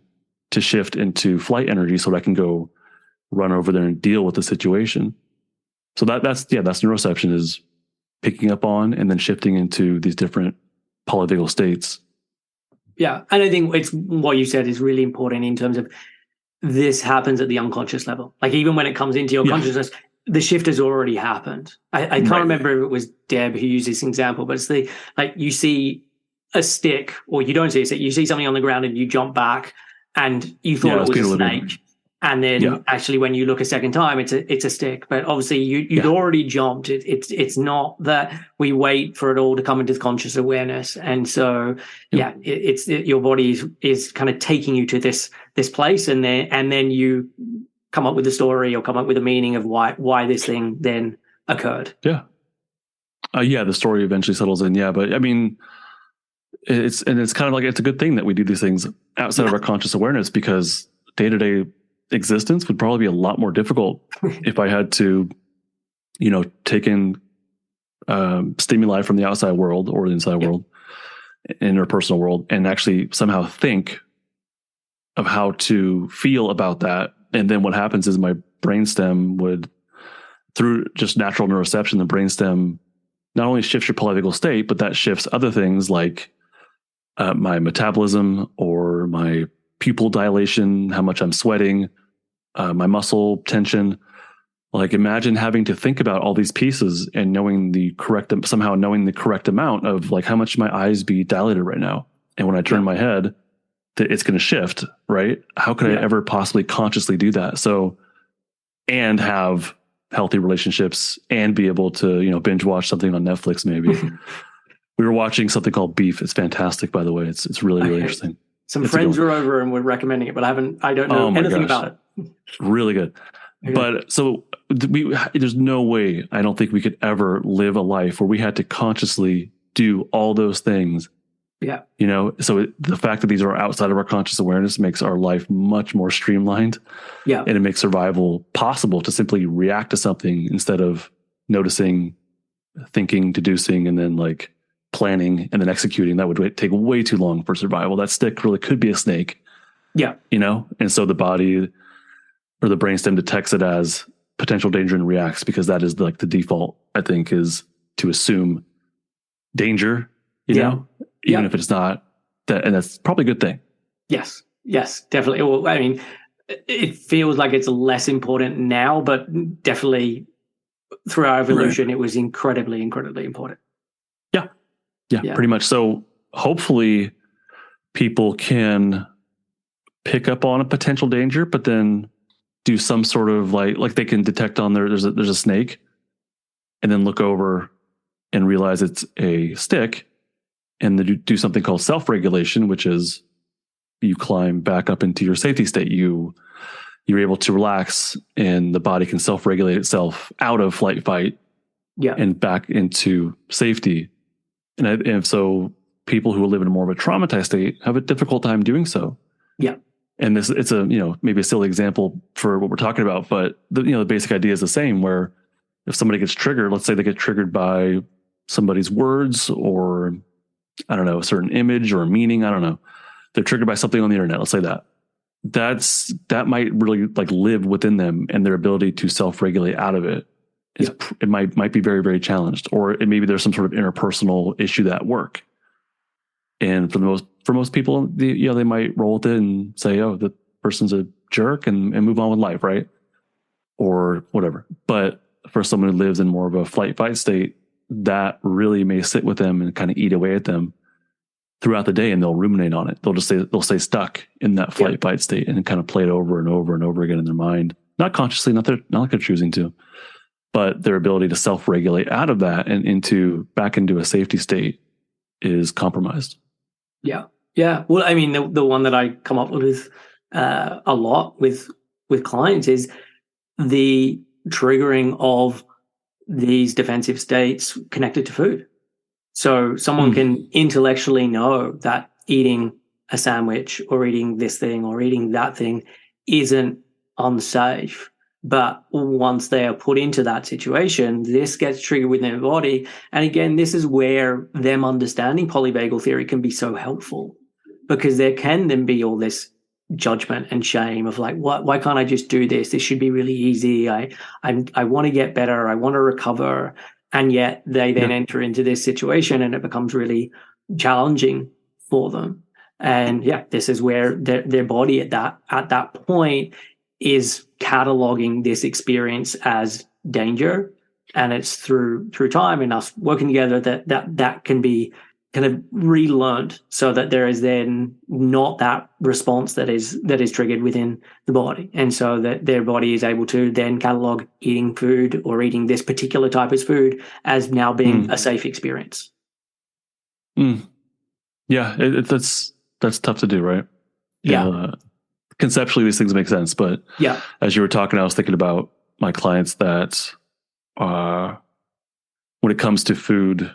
to shift into flight energy so that I can go run over there and deal with the situation. So that's neuroception, is picking up on and then shifting into these different polyvagal states. Yeah. And I think it's what you said is really important in terms of this happens at the unconscious level. Like even when it comes into your consciousness, the shift has already happened. I can't remember if it was Deb who used this example, but it's you see a stick, or you don't see a stick, you see something on the ground and you jump back and you thought it was a snake. And then actually when you look a second time, it's a stick. But obviously you'd already jumped. It's not that we wait for it all to come into conscious awareness. And so, your body is kind of taking you to this place, and then you come up with a story or come up with a meaning of why this thing then occurred. Yeah. The story eventually settles in. Yeah. But I mean, it's kind of like, it's a good thing that we do these things outside of our conscious awareness, because day-to-day existence would probably be a lot more difficult if I had to, take in stimuli from the outside world or the inside world, interpersonal world, and actually somehow think of how to feel about that. And then what happens is my brainstem would, through just natural neuroception, the brainstem not only shifts your polyvagal state, but that shifts other things like my metabolism or my pupil dilation, how much I'm sweating, my muscle tension. Like imagine having to think about all these pieces and knowing the correct amount of like how much my eyes be dilated right now. And when I turn my head, it's going to shift, right? How could I ever possibly consciously do that? So, and have healthy relationships and be able to, binge watch something on Netflix, maybe. We were watching something called Beef. It's fantastic, by the way. It's really, really interesting. Some friends were over and were recommending it, but I don't know anything about it. Really good. Okay. But so there's no way, I don't think we could ever live a life where we had to consciously do all those things. Yeah. So the fact that these are outside of our conscious awareness makes our life much more streamlined. Yeah. And it makes survival possible to simply react to something instead of noticing, thinking, deducing, and then like planning and then executing. That would take way too long for survival. That stick really could be a snake. Yeah. And so the body or the brainstem detects it as potential danger and reacts, because that is like the default, I think, is to assume danger, even if it's not that. And that's probably a good thing. Yes, definitely. Well, I mean, it feels like it's less important now, but definitely through our evolution, It was incredibly, incredibly important. Yeah, pretty much. So hopefully people can pick up on a potential danger, but then do some sort of like they can detect on there's a snake and then look over and realize it's a stick, and then do something called self-regulation, which is you climb back up into your safety state. You're able to relax and the body can self-regulate itself out of flight, fight, and back into safety. And so people who live in more of a traumatized state have a difficult time doing so. Yeah. And it's a, maybe a silly example for what we're talking about, but the basic idea is the same, where if somebody gets triggered, let's say they get triggered by somebody's words or, I don't know, a certain image or a meaning. I don't know. They're triggered by something on the internet. Let's say that might really like live within them, and their ability to self-regulate out of it it might be very, very challenged, or maybe there's some sort of interpersonal issue at work. And for most people, they might roll with it and say, "Oh, the person's a jerk," and move on with life, right? Or whatever. But for someone who lives in more of a flight fight state, that really may sit with them and kind of eat away at them throughout the day, and they'll ruminate on it. They'll stay stuck in that flight fight state and kind of play it over and over and over again in their mind, not consciously, not like they're choosing to, but their ability to self-regulate out of that and back into a safety state is compromised. Yeah. Yeah. Well, I mean, the one that I come up with a lot with clients is the triggering of these defensive states connected to food. So someone can intellectually know that eating a sandwich or eating this thing or eating that thing isn't unsafe. But once they are put into that situation, this gets triggered within their body. And again, this is where them understanding polyvagal theory can be so helpful, because there can then be all this judgment and shame of like, why can't I just do this? This should be really easy. I want to get better. I want to recover. And yet they then enter into this situation and it becomes really challenging for them. And this is where their body at that point is cataloging this experience as danger. And it's through time and us working together that can be kind of relearned, so that there is then not that response that is triggered within the body. And so that their body is able to then catalog eating food or eating this particular type of food as now being a safe experience. Yeah, that's tough to do, right? Yeah. Conceptually, these things make sense, but as you were talking, I was thinking about my clients that when it comes to food,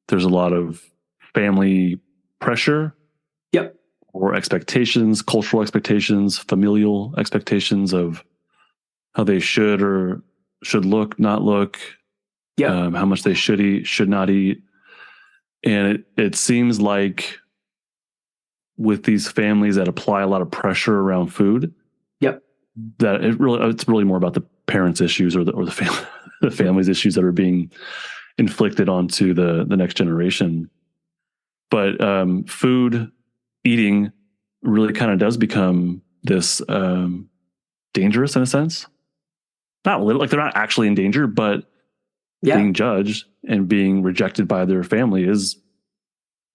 there's a lot of family pressure, or expectations, cultural expectations, familial expectations of how they should look, not look, Yeah. how much they should eat, should not eat. And it seems like with these families that apply a lot of pressure around food, Yep. that it's really more about the parents' issues or the family, the family's issues that are being inflicted onto the next generation. But food eating really kind of does become this dangerous in a sense. Not little, like they're not actually in danger, but being judged and being rejected by their family is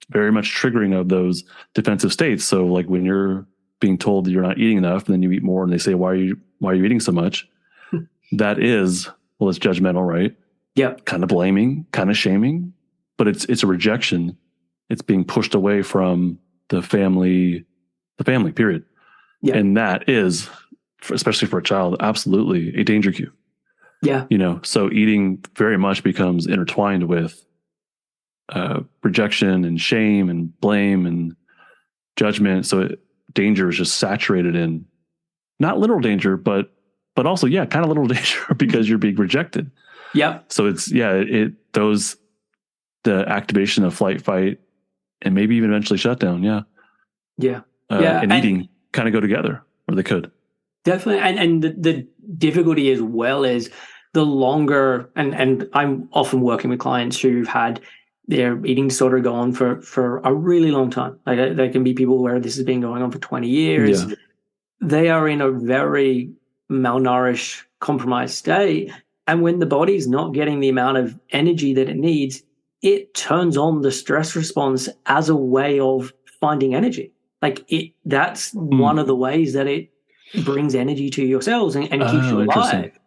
very much triggering of those defensive states. So like when you're being told that you're not eating enough and then you eat more and they say, why are you eating so much? That is, well, it's judgmental, right? Yeah. Kind of blaming, kind of shaming, but it's a rejection. It's being pushed away from the family period. Yeah. And that is, especially for a child, absolutely a danger cue. Yeah. So eating very much becomes intertwined with rejection and shame and blame and judgment. So danger is just saturated in not literal danger, but also, kind of literal danger because you're being rejected. Yeah. So it's, the activation of flight, fight, and maybe even eventually shutdown. Yeah. Yeah. And eating kind of go together, or they could. Definitely. And the difficulty as well is the longer, and I'm often working with clients who've had their eating disorder go on for a really long time. Like there can be people where this has been going on for 20 years. Yeah. They are in a very malnourished, compromised state. And when the body's not getting the amount of energy that it needs, it turns on the stress response as a way of finding energy. Like that's one of the ways that it brings energy to your cells and keeps you alive.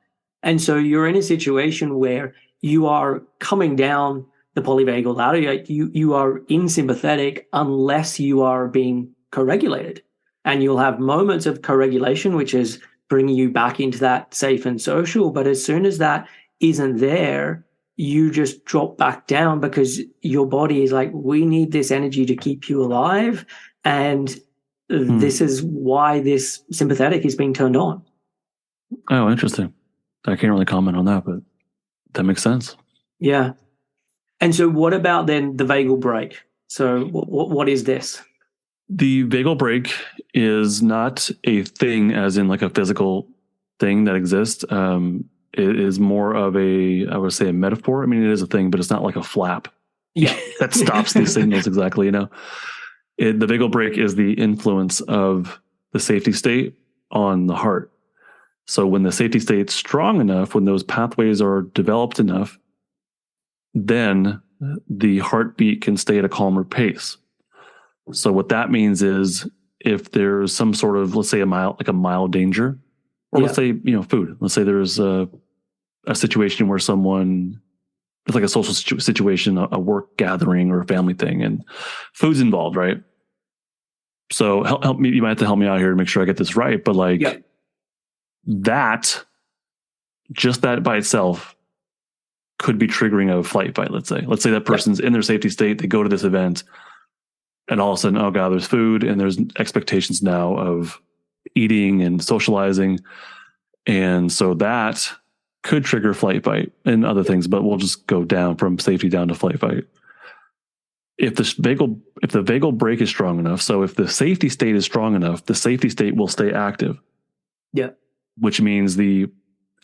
And so you're in a situation where you are coming down the polyvagal ladder. You are in sympathetic unless you are being co-regulated. And you'll have moments of co-regulation, which is bringing you back into that safe and social. But as soon as that isn't there, you just drop back down because your body is like, we need this energy to keep you alive. And this is why this sympathetic is being turned on. Oh, interesting. I can't really comment on that, but that makes sense. Yeah. And so what about then the vagal brake? So what is this? The vagal brake is not a thing as in like a physical thing that exists. It is more of I would say a metaphor. I mean, it is a thing, but it's not like a flap that stops these signals exactly, The vagal brake is the influence of the safety state on the heart. So when the safety state's strong enough, when those pathways are developed enough, then the heartbeat can stay at a calmer pace. So what that means is if there's some sort of, let's say a mild danger, or let's say, food, let's say there's a situation where someone, it's like a social situation, a work gathering or a family thing, and food's involved, right? So help me, you might have to help me out here to make sure I get this right. But that by itself could be triggering a flight fight. Let's say that person's in their safety state. They go to this event and all of a sudden, oh God, there's food and there's expectations now of eating and socializing. And so that could trigger flight fight and other things, but we'll just go down from safety down to flight fight. If the vagal brake is strong enough, so if the safety state is strong enough, the safety state will stay active. Yeah. Which means the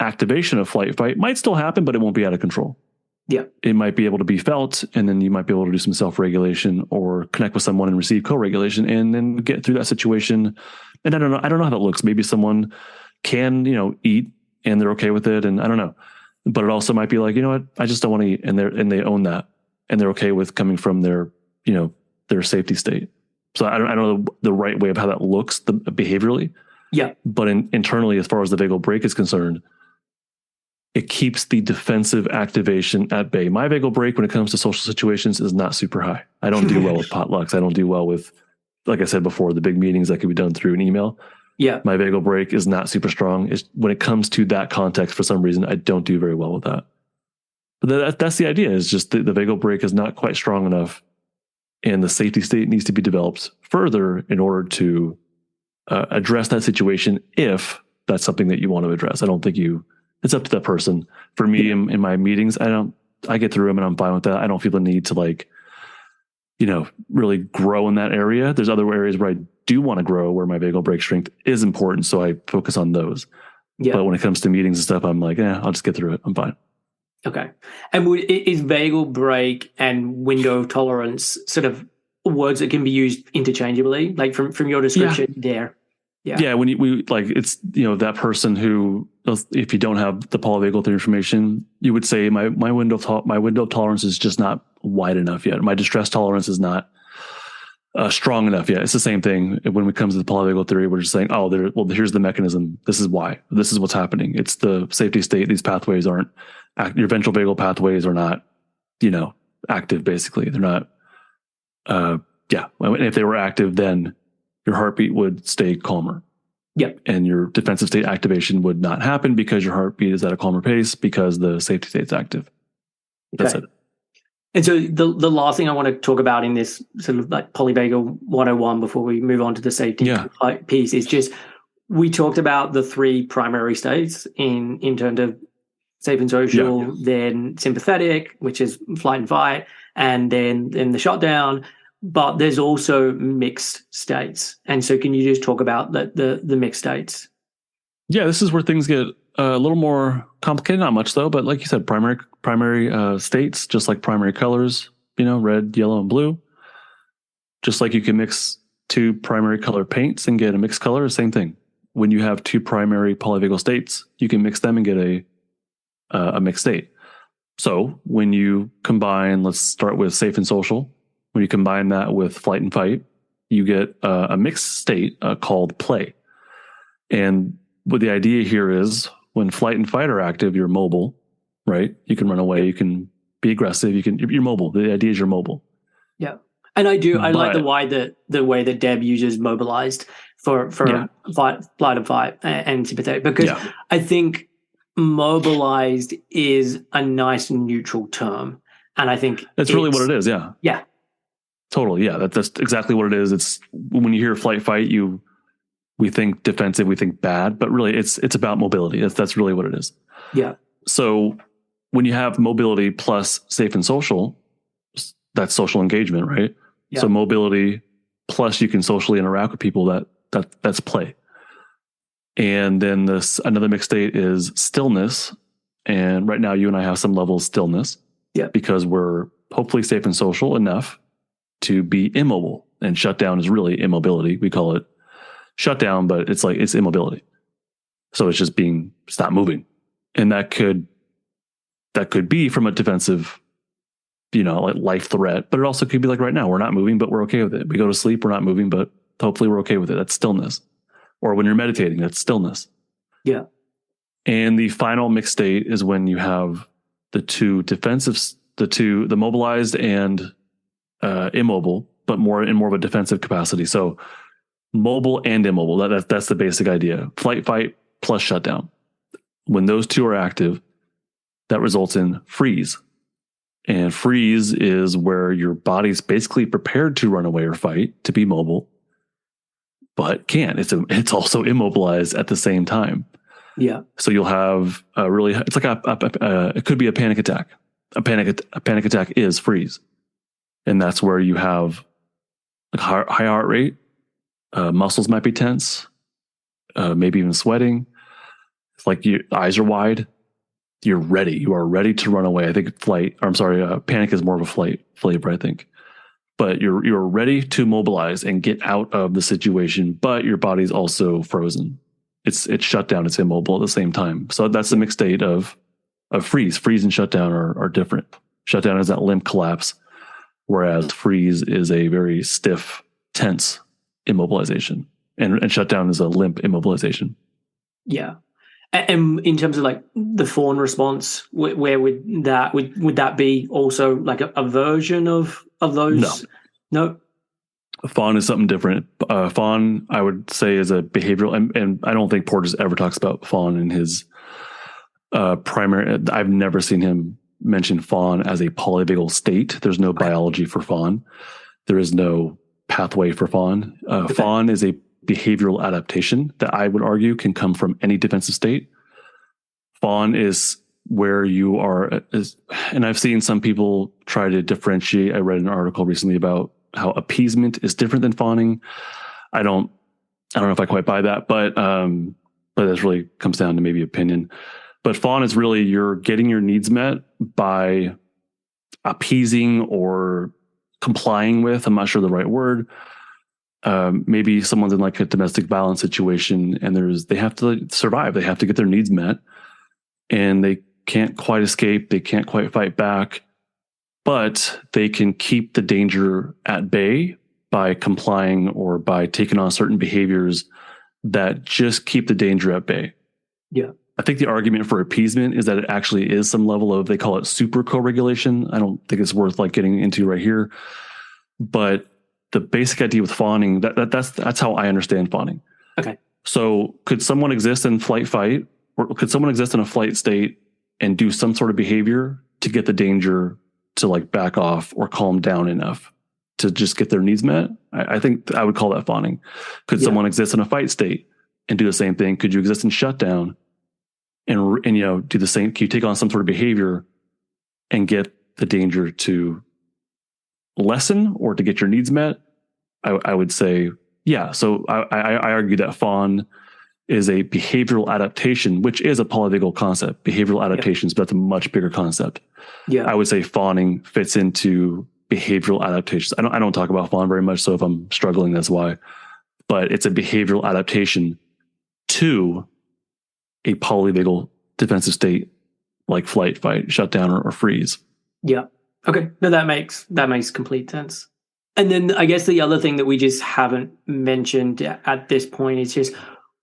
activation of flight fight might still happen, but it won't be out of control. Yeah. It might be able to be felt, and then you might be able to do some self-regulation or connect with someone and receive co-regulation and then get through that situation. And I don't know how that looks. Maybe someone can, eat and they're okay with it. And I don't know, but it also might be like, you know what, I just don't want to eat. And they own that and they're okay with coming from their safety state. So I don't know the right way of how that looks behaviorally. Yeah. But internally, as far as the vagal brake is concerned, it keeps the defensive activation at bay. My vagal brake, when it comes to social situations, is not super high. I don't do well with potlucks. I don't do well with, like I said before, the big meetings that can be done through an email. Yeah. My vagal brake is not super strong. When it comes to that context, for some reason, I don't do very well with that. But that's the idea, is just the vagal brake is not quite strong enough, and the safety state needs to be developed further in order to address that situation, if that's something that you want to address. I don't think you it's up to that person. For me, in my meetings, I get through them and I'm fine with that. I don't feel the need to like, really grow in that area. There's other areas where I do want to grow, where my vagal brake strength is important. So I focus on those. Yeah. But when it comes to meetings and stuff, I'm like, I'll just get through it. I'm fine. Okay. And is vagal brake and window tolerance sort of words that can be used interchangeably, like from your description there? Yeah. Yeah. When we like, it's, that person who, if you don't have the polyvagal theory information, you would say my window tolerance is just not wide enough yet. My distress tolerance is not strong enough yet. It's the same thing when it comes to the polyvagal theory. We're just saying, here's the mechanism. This is why. This is what's happening. It's the safety state. These pathways aren't, your ventral vagal pathways are not, active. Basically, they're not. And if they were active, then your heartbeat would stay calmer. Yep. And your defensive state activation would not happen because your heartbeat is at a calmer pace because the safety state's active. That's it. And so the last thing I want to talk about in this sort of like Polyvagal 101 before we move on to the safety piece is just, we talked about the three primary states in terms of safe and social, then sympathetic, which is flight and fight, and then the shutdown. But there's also mixed states. And so can you just talk about the mixed states? Yeah, this is where things get a little more complicated. Not much though, but like you said, primary states, just like primary colors, red, yellow, and blue. Just like you can mix two primary color paints and get a mixed color, same thing. When you have two primary polyvagal states, you can mix them and get a mixed state. So when you combine, let's start with safe and social. When you combine that with flight and fight, you get a mixed state called play. And what the idea here is, when flight and fight are active, you're mobile, right? You can run away, you can be aggressive, you're mobile. The idea is you're mobile. Yeah. And I like the way that Deb uses mobilized for flight and fight and sympathetic, because I think mobilized is a nice neutral term. And I think that's really what it is. Yeah. Yeah. Totally. Yeah. That's exactly what it is. It's when you hear flight fight, we think defensive, we think bad, but really it's about mobility. That's really what it is. Yeah. So when you have mobility plus safe and social, that's social engagement, right? Yeah. So mobility plus you can socially interact with people, that's play. And then another mixed state is stillness. And right now you and I have some level of stillness because we're hopefully safe and social enough to be immobile. And shutdown is really immobility. We call it shutdown, but it's immobility. So it's just stop moving. And that could be from a defensive, like life threat, but it also could be like right now, we're not moving, but we're okay with it. We go to sleep, we're not moving, but hopefully we're okay with it. That's stillness. Or when you're meditating, that's stillness. Yeah. And the final mixed state is when you have the mobilized and immobile, but more of a defensive capacity. So mobile and immobile, that's the basic idea. Flight, fight, plus shutdown. When those two are active, that results in freeze. And freeze is where your body's basically prepared to run away or fight, to be mobile, but can't. It's also immobilized at the same time. Yeah. So you'll have it's like it could be a panic attack. A panic attack is freeze. And that's where you have like high heart rate, muscles might be tense, maybe even sweating. It's like your eyes are wide. You're ready. You are ready to run away. I think panic is more of a flight flavor, I think. But you're ready to mobilize and get out of the situation, but your body's also frozen. It's shut down. It's immobile at the same time. So that's the mixed state of freeze. Freeze and shutdown are different. Shutdown is that limp collapse, whereas freeze is a very stiff, tense immobilization, and shutdown is a limp immobilization. Yeah. And in terms of like the fawn response, where would that be also like a version of those? No. Fawn is something different. Fawn, I would say, is a behavioral, and I don't think Porges ever talks about fawn in his primary. I've never seen him mention fawn as a polyvagal state. There's no biology for fawn. There is no pathway for fawn. Fawn is a behavioral adaptation that I would argue can come from any defensive state. fawn is where you are, and I've seen some people try to differentiate. I read an article recently about how appeasement is different than fawning. I don't know if I quite buy that, but this really comes down to maybe opinion. But fawn is really you're getting your needs met by appeasing or complying with, I'm not sure the right word. Maybe someone's in like a domestic violence situation and they have to survive. They have to get their needs met and they can't quite escape. They can't quite fight back, but they can keep the danger at bay by complying or by taking on certain behaviors that just keep the danger at bay. Yeah. I think the argument for appeasement is that it actually is some level of, they call it super co-regulation. I don't think it's worth like getting into right here, but the basic idea with fawning, that's how I understand fawning. Okay. So could someone exist in flight fight, or could someone exist in a flight state and do some sort of behavior to get the danger to like back off or calm down enough to just get their needs met? I think I would call that fawning. Could someone exist in a fight state and do the same thing? Could you exist in shutdown and do the same? Can you take on some sort of behavior and get the danger to lessen or to get your needs met? I would say, yeah. So I argue that fawn is a behavioral adaptation, which is a polyvagal concept, behavioral adaptations, but that's a much bigger concept. Yeah. I would say fawning fits into behavioral adaptations. I don't talk about fawn very much, so if I'm struggling, that's why. But it's a behavioral adaptation to a polyvagal defensive state like flight, fight, shutdown, or freeze. Yeah. Okay. No, that makes complete sense. And then I guess the other thing that we just haven't mentioned at this point is just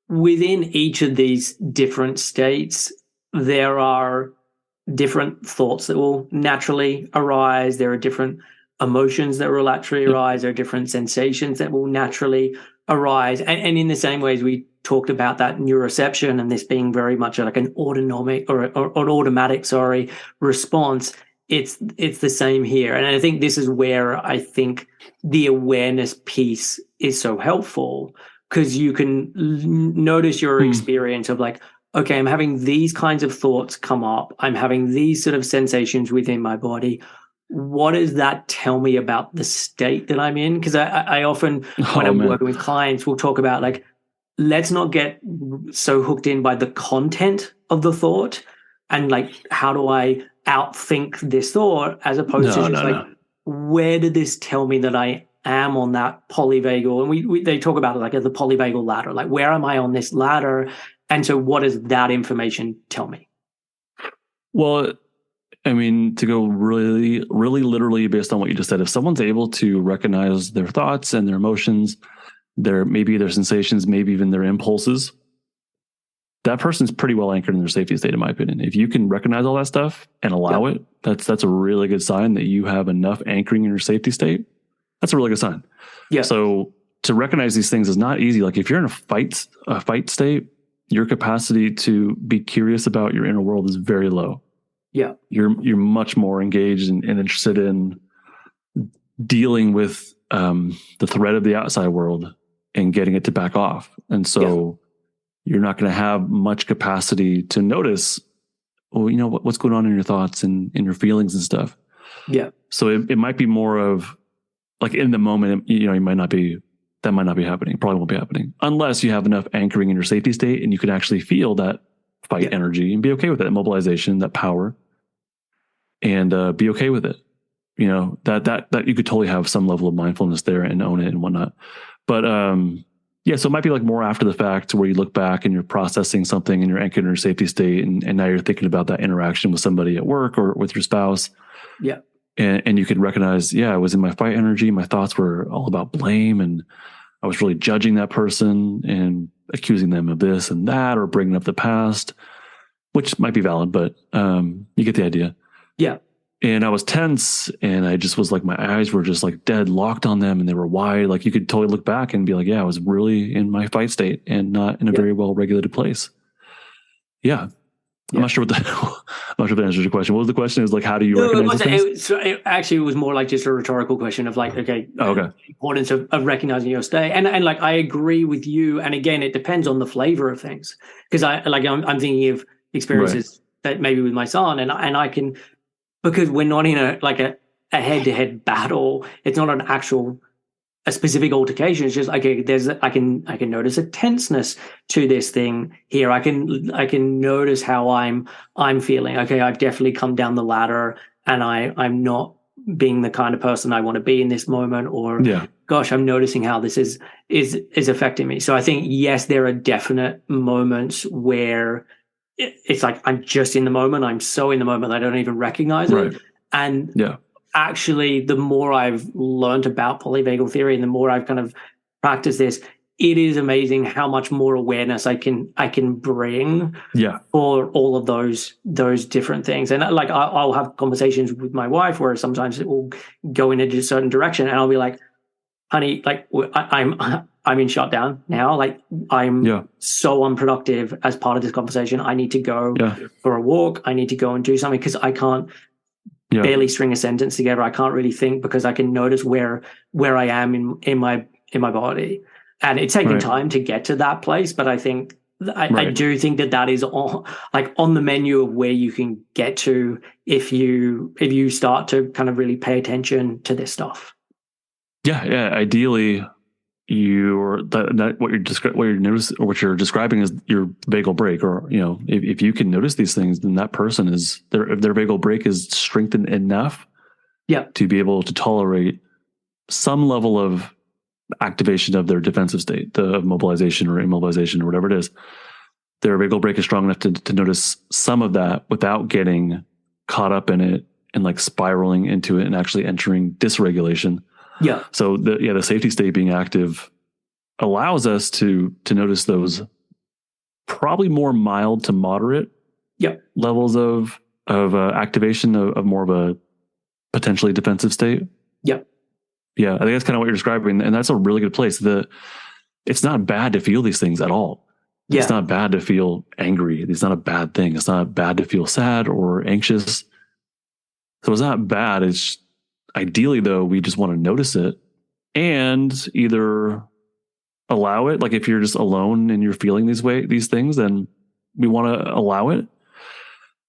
within each of these different states, there are different thoughts that will naturally arise. There are different emotions that will naturally arise. There are different sensations that will naturally arise. And in the same way as we talked about that neuroception and this being very much like an autonomic or an automatic, response, it's the same here. And I think this is where I think the awareness piece is so helpful, because you can notice your experience of like, okay, I'm having these kinds of thoughts come up. I'm having these sort of sensations within my body. What does that tell me about the state that I'm in? Because I often, when I'm working with clients, we'll talk about like, let's not get so hooked in by the content of the thought and like, how do I outthink this thought, as opposed to just where did this tell me that I am on that polyvagal? And they talk about it like the polyvagal ladder, like where am I on this ladder? And so what does that information tell me? Well, I mean, to go really, really literally based on what you just said, if someone's able to recognize their thoughts and their emotions, maybe their sensations, maybe even their impulses, that person's pretty well anchored in their safety state, in my opinion. If you can recognize all that stuff and allow it, that's a really good sign that you have enough anchoring in your safety state. That's a really good sign. Yeah. So to recognize these things is not easy. Like if you're in a fight state, your capacity to be curious about your inner world is very low. Yeah. You're much more engaged and interested in dealing with the threat of the outside world and getting it to back off. And so you're not going to have much capacity to notice, what's going on in your thoughts and in your feelings and stuff. Yeah. So it might be more of like in the moment, that might not be happening. Probably won't be happening unless you have enough anchoring in your safety state and you can actually feel that fight energy and be okay with it, mobilization, that power, and be okay with it. That you could totally have some level of mindfulness there and own it and whatnot. But so it might be like more after the fact where you look back and you're processing something and you're anchored in your safety state and now you're thinking about that interaction with somebody at work or with your spouse. Yeah. And you could recognize, I was in my fight energy. My thoughts were all about blame and I was really judging that person and accusing them of this and that or bringing up the past, which might be valid, but you get the idea. Yeah. And I was tense and I just was like, my eyes were just like dead locked on them and they were wide. Like you could totally look back and be like, I was really in my fight state and not in a very well regulated place. Yeah. I'm not sure I'm not sure if that answers your question. What was the question? Is like, how do you recognize it actually was more like just a rhetorical question of like, importance of recognizing your state. And like, I agree with you. And again, it depends on the flavor of things. Because I'm thinking of experiences that maybe with my son, and I can, because we're not in a head-to-head battle. It's not an actual a specific altercation. It's just okay. I can notice a tenseness to this thing here. I can notice how I'm feeling. Okay, I've definitely come down the ladder, and I'm not being the kind of person I want to be in this moment. Or gosh, I'm noticing how this is affecting me. So I think yes, there are definite moments where it's like I'm just in the moment. I'm so in the moment I don't even recognize it. And actually, the more I've learned about polyvagal theory and the more I've kind of practiced this, it is amazing how much more awareness I can bring for all of those different things. And like I'll have conversations with my wife where sometimes it will go in a certain direction, and I'll be like, "Honey, like I'm in shutdown now. Like I'm so unproductive as part of this conversation. I need to go for a walk. I need to go and do something because I can't." Barely string a sentence together. I can't really think because I can notice where I am in my body, and it's taken time to get to that place. But I think I do think that is on the menu of where you can get to if you start to kind of really pay attention to this stuff. Yeah. Ideally, what you're describing is your vagal break, or if you can notice these things, then that person if their vagal break is strengthened enough to be able to tolerate some level of activation of their defensive state, of mobilization or immobilization or whatever it is. Their vagal break is strong enough to notice some of that without getting caught up in it and like spiraling into it and actually entering dysregulation. So the safety state being active allows us to notice those probably more mild to moderate levels of activation of more of a potentially defensive state. I think that's kind of what you're describing, and that's a really good place. It's not bad to feel these things at all. It's not bad to feel angry. It's not a bad thing. It's not bad to feel sad or anxious. So it's not bad. It's ideally, though, we just want to notice it and either allow it. Like if you're just alone and you're feeling these things, then we want to allow it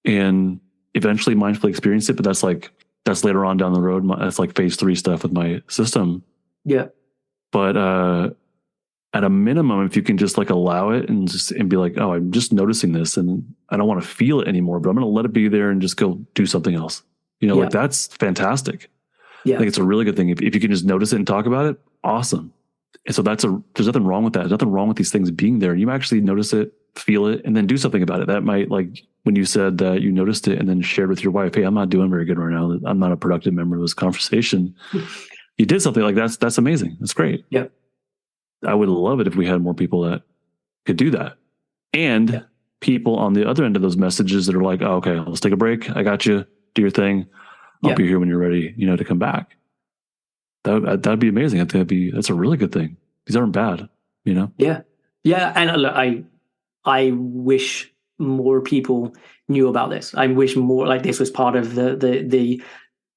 and eventually mindfully experience it. But that's later on down the road. That's like phase 3 stuff with my system. But at a minimum, if you can just like allow it and be like, oh, I'm just noticing this and I don't want to feel it anymore, but I'm going to let it be there and just go do something else. Like that's fantastic. I think it's a really good thing. If you can just notice it and talk about it, awesome. And so there's nothing wrong with that. There's nothing wrong with these things being there. You actually notice it, feel it, and then do something about it. That might, like when you said that you noticed it and then shared with your wife, hey, I'm not doing very good right now. I'm not a productive member of this conversation. You did something like that's amazing. That's great. I would love it if we had more people that could do that. And people on the other end of those messages that are like, oh, okay, let's take a break. I got you. Do your thing. I'll be here when you're ready, to come back. That'd be amazing. I think that's a really good thing. These aren't bad, Yeah. And look, I wish more people knew about this. I wish more like this was part of the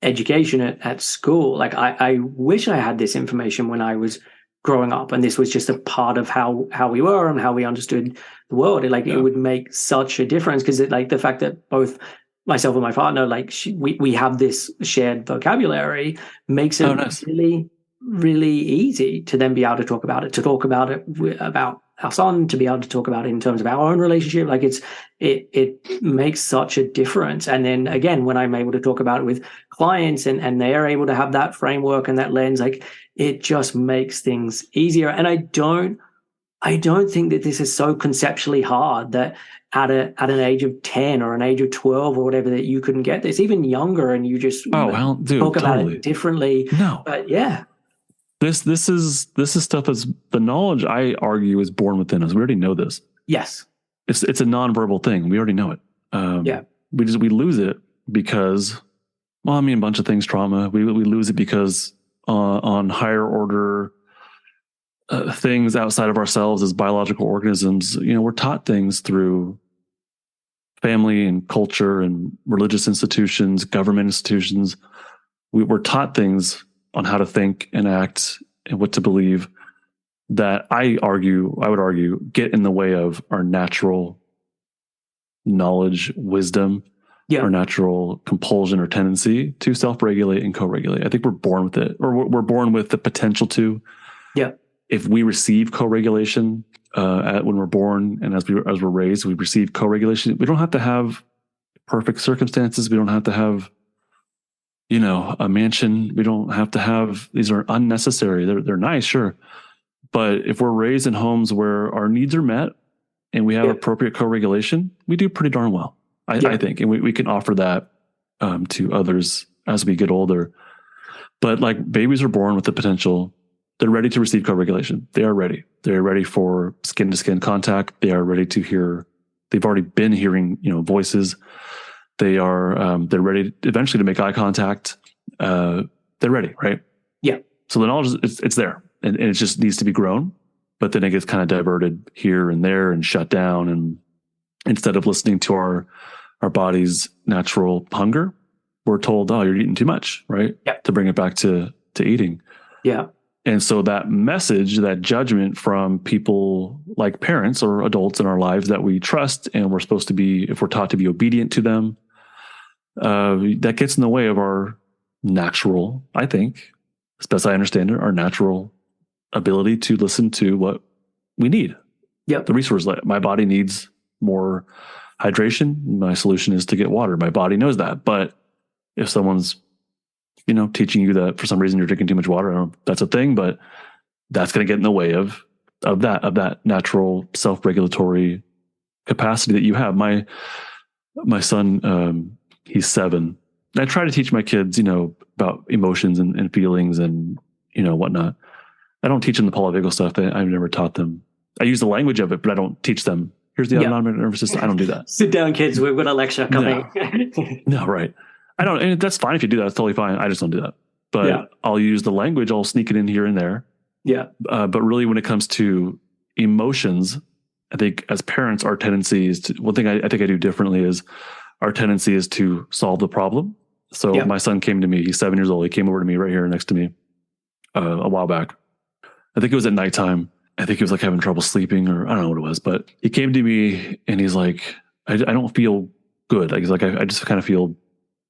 education at school. Like I wish I had this information when I was growing up, and this was just a part of how we were and how we understood the world. It would make such a difference because the fact that both myself and my partner, we have this shared vocabulary makes it really, really easy to then be able to talk about it, about our son, to be able to talk about it in terms of our own relationship. Like it makes such a difference. And then again, when I'm able to talk about it with clients and they're able to have that framework and that lens, like it just makes things easier. And I don't think that this is so conceptually hard that at an age of 10 or an age of 12 or whatever, that you couldn't get this even younger and you just talk about it differently. No. But This is stuff that's the knowledge, I argue, is born within us. We already know this. Yes. It's a nonverbal thing. We already know it. We lose it because, a bunch of things, trauma. We lose it because on higher order things outside of ourselves as biological organisms, we're taught things through family and culture and religious institutions, government institutions. We're taught things on how to think and act and what to believe that I would argue, get in the way of our natural knowledge, wisdom, Yeah. our natural compulsion or tendency to self-regulate and co-regulate. I think we're born with it, or we're born with the potential to. Yeah. If we receive co-regulation when we're born, and as we're raised, we receive co-regulation. We don't have to have perfect circumstances. We don't have to have, a mansion. We don't have to have. These are unnecessary. They're nice, sure, but if we're raised in homes where our needs are met and we have appropriate co-regulation, we do pretty darn well, I think, and we can offer that to others as we get older. But like babies are born with the potential. They're ready to receive co-regulation. They are ready. They're ready for skin-to-skin contact. They are ready to hear. They've already been hearing, voices. They're ready eventually to make eye contact. They're ready, right? Yeah. So the knowledge it's there, and it just needs to be grown. But then it gets kind of diverted here and there and shut down. And instead of listening to our body's natural hunger, we're told, "Oh, you're eating too much," right? Yeah. To bring it back to eating. Yeah. And so that message, that judgment from people like parents or adults in our lives that we trust, and we're supposed to be, if we're taught to be obedient to them, that gets in the way of our natural, I think, as best I understand it, our natural ability to listen to what we need. Yeah. The resource, my body needs more hydration. My solution is to get water. My body knows that. But if someone's teaching you that for some reason you're drinking too much water, I don't know if that's a thing, but that's going to get in the way of that natural self-regulatory capacity that you have. My son, he's 7. I try to teach my kids, about emotions and feelings and, whatnot. I don't teach them the polyvagal stuff. I've never taught them. I use the language of it, but I don't teach them. Here's the autonomic nervous system. I don't do that. Sit down, kids. We've got a lecture coming. No, right. I don't, and that's fine if you do that. It's totally fine. I just don't do that. But I'll use the language. I'll sneak it in here and there. Yeah. But really, when it comes to emotions, I think as parents, our tendency is to, one thing I think I do differently is our tendency is to solve the problem. So my son came to me. He's 7 years old. He came over to me right here next to me a while back. I think it was at nighttime. I think he was like having trouble sleeping, or I don't know what it was, but he came to me and he's like, I don't feel good. Like, he's like, I just kind of feel,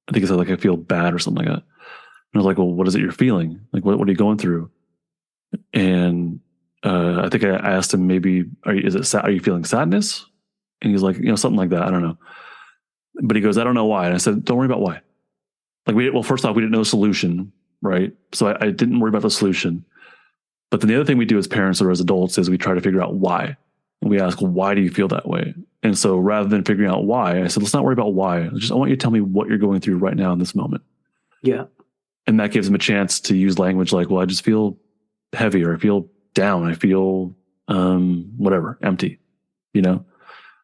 I think he said like, I feel bad or something like that. And I was like, well, what is it you're feeling? Like, what are you going through? And I think I asked him, maybe, are you feeling sadness? And he's like, something like that. I don't know. But he goes, I don't know why. And I said, don't worry about why. Like first off, we didn't know the solution, right? So I didn't worry about the solution. But then the other thing we do as parents or as adults is we try to figure out why. And we ask, why do you feel that way? And so rather than figuring out why, I said, let's not worry about why. I want you to tell me what you're going through right now in this moment. Yeah. And that gives them a chance to use language like, well, I just feel heavy, or I feel down. I feel whatever, empty,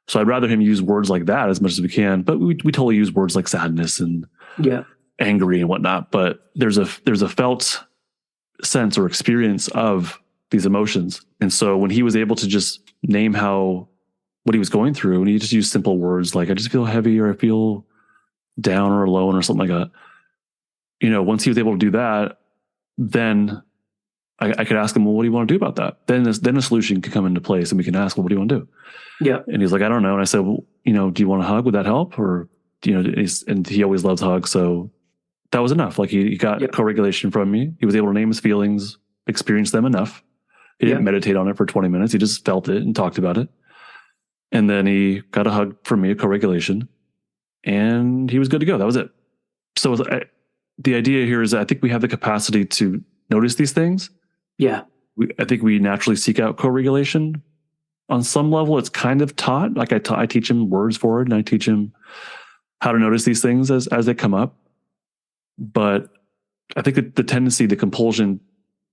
So I'd rather him use words like that as much as we can. But we totally use words like sadness and angry and whatnot. But there's a felt sense or experience of these emotions. And so when he was able to just name what he was going through, and he just used simple words like, I just feel heavy, or I feel down or alone or something like that. Once he was able to do that, then I could ask him, well, what do you want to do about that? Then a solution could come into place, and we can ask, well, what do you want to do? Yeah. And he's like, I don't know. And I said, well, do you want a hug? Would that help? Or, and he always loves hugs. So that was enough. Like he got co-regulation from me. He was able to name his feelings, experience them enough. He didn't meditate on it for 20 minutes. He just felt it and talked about it. And then he got a hug from me, a co-regulation, and he was good to go. That was it. So the idea here is that I think we have the capacity to notice these things. Yeah. I think we naturally seek out co-regulation. On some level, it's kind of taught. Like I teach him words for it, and I teach him how to notice these things as they come up. But I think that the tendency, the compulsion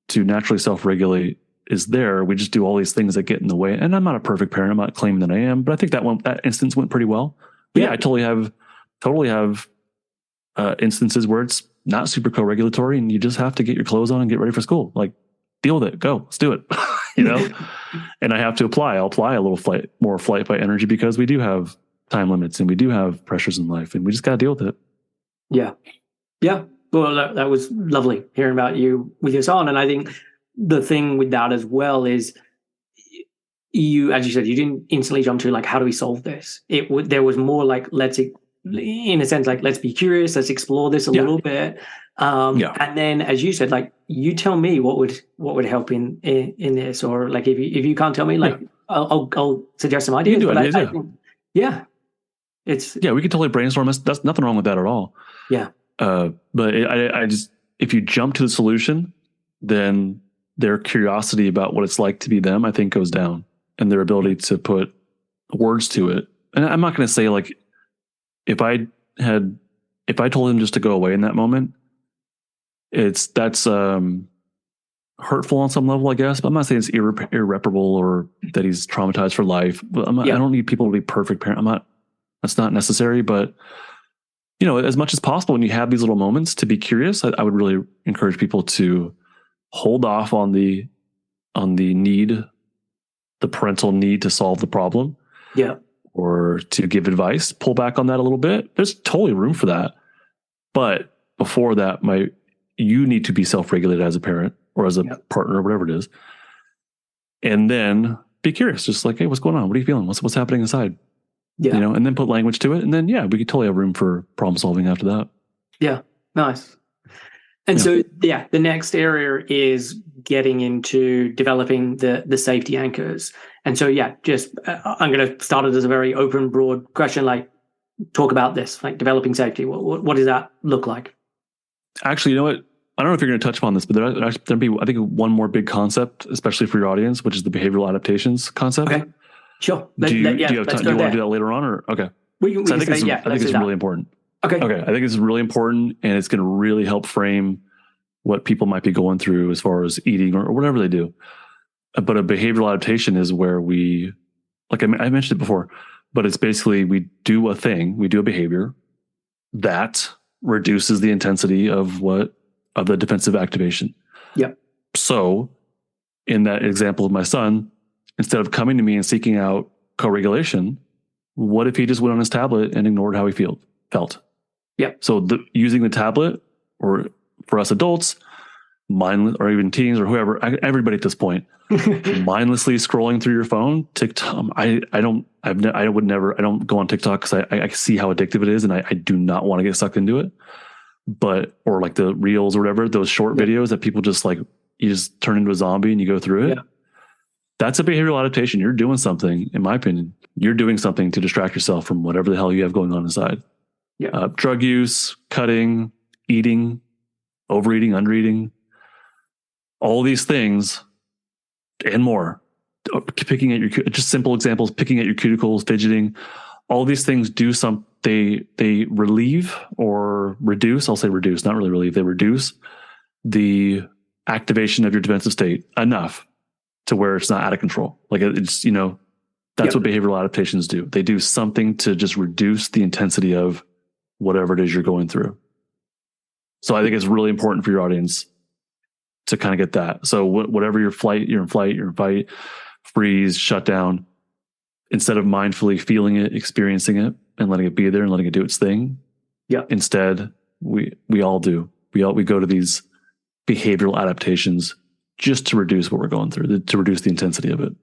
to naturally self-regulate is there. We just do all these things that get in the way. And I'm not a perfect parent. I'm not claiming that I am, but I think that instance went pretty well. But I totally have instances where it's not super co-regulatory, and you just have to get your clothes on and get ready for school. Like, deal with it. Go. Let's do it. And I have to I'll apply a little more flight fight energy, because we do have time limits and we do have pressures in life, and we just got to deal with it. Yeah. Yeah. Well, that was lovely hearing about you with your son. And I think the thing with that as well is you, as you said, you didn't instantly jump to like, how do we solve this? There was more like, in a sense, like, let's be curious, let's explore this a little bit. And then, as you said, like, you tell me what would help in this, or like, if you can't tell me, like, I'll suggest some ideas. You can do ideas, I think, we could totally brainstorm this. That's nothing wrong with that at all. Yeah. But I just, if you jump to the solution, then their curiosity about what it's like to be them, I think, goes down, and their ability to put words to it. And I'm not going to say like, if I told him just to go away in that moment, that's hurtful on some level, I guess. But I'm not saying it's irreparable or that he's traumatized for life. But I don't need people to be perfect parents. That's not necessary. But as much as possible, when you have these little moments, to be curious, I would really encourage people to hold off on the parental need to solve the problem. Yeah. Or to give advice, pull back on that a little bit. There's totally room for that. But before that, you need to be self-regulated as a parent or as a partner or whatever it is. And then be curious, just like, hey, what's going on? What are you feeling? What's happening inside? Yeah. And then put language to it. And then, we could totally have room for problem solving after that. Yeah. Nice. And so, the next area is getting into developing the safety anchors. And so, just I'm going to start it as a very open, broad question, like, talk about this, like developing safety. What does that look like? Actually, you know what? I don't know if you're going to touch upon this, but there'd be, I think, one more big concept, especially for your audience, which is the behavioral adaptations concept. Okay, sure. Do you have time? Do you want to do that later on, or okay? I think it's really important. Okay. I think it's really important, and it's going to really help frame what people might be going through as far as eating or whatever they do. But a behavioral adaptation is where we, like I mentioned it before, but it's basically we do a behavior that reduces the intensity of the defensive activation. Yeah. So in that example of my son, instead of coming to me and seeking out co-regulation, what if he just went on his tablet and ignored how he felt? Yeah. So using the tablet, or for us adults, mindless, or even teens or whoever, everybody at this point, mindlessly scrolling through your phone, TikTok. I don't go on TikTok because I see how addictive it is, and I do not want to get sucked into it. Or like the reels or whatever, those short videos that people just like, you just turn into a zombie and you go through it. Yeah. That's a behavioral adaptation. You're doing something, in my opinion, you're doing something to distract yourself from whatever the hell you have going on inside. Yeah. Drug use, cutting, eating, overeating, undereating, all these things and more. Picking at just simple examples, picking at your cuticles, fidgeting, all these things they relieve or reduce. I'll say reduce, not really relieve. They reduce the activation of your defensive state enough to where it's not out of control. Like it's, that's what behavioral adaptations do. They do something to just reduce the intensity of whatever it is you're going through. So I think it's really important for your audience to kind of get that. So whatever you're in fight, freeze, shut down, instead of mindfully feeling it, experiencing it, and letting it be there and letting it do its thing. Yeah. Instead, we all do. We go to these behavioral adaptations just to reduce what we're going through, to reduce the intensity of it.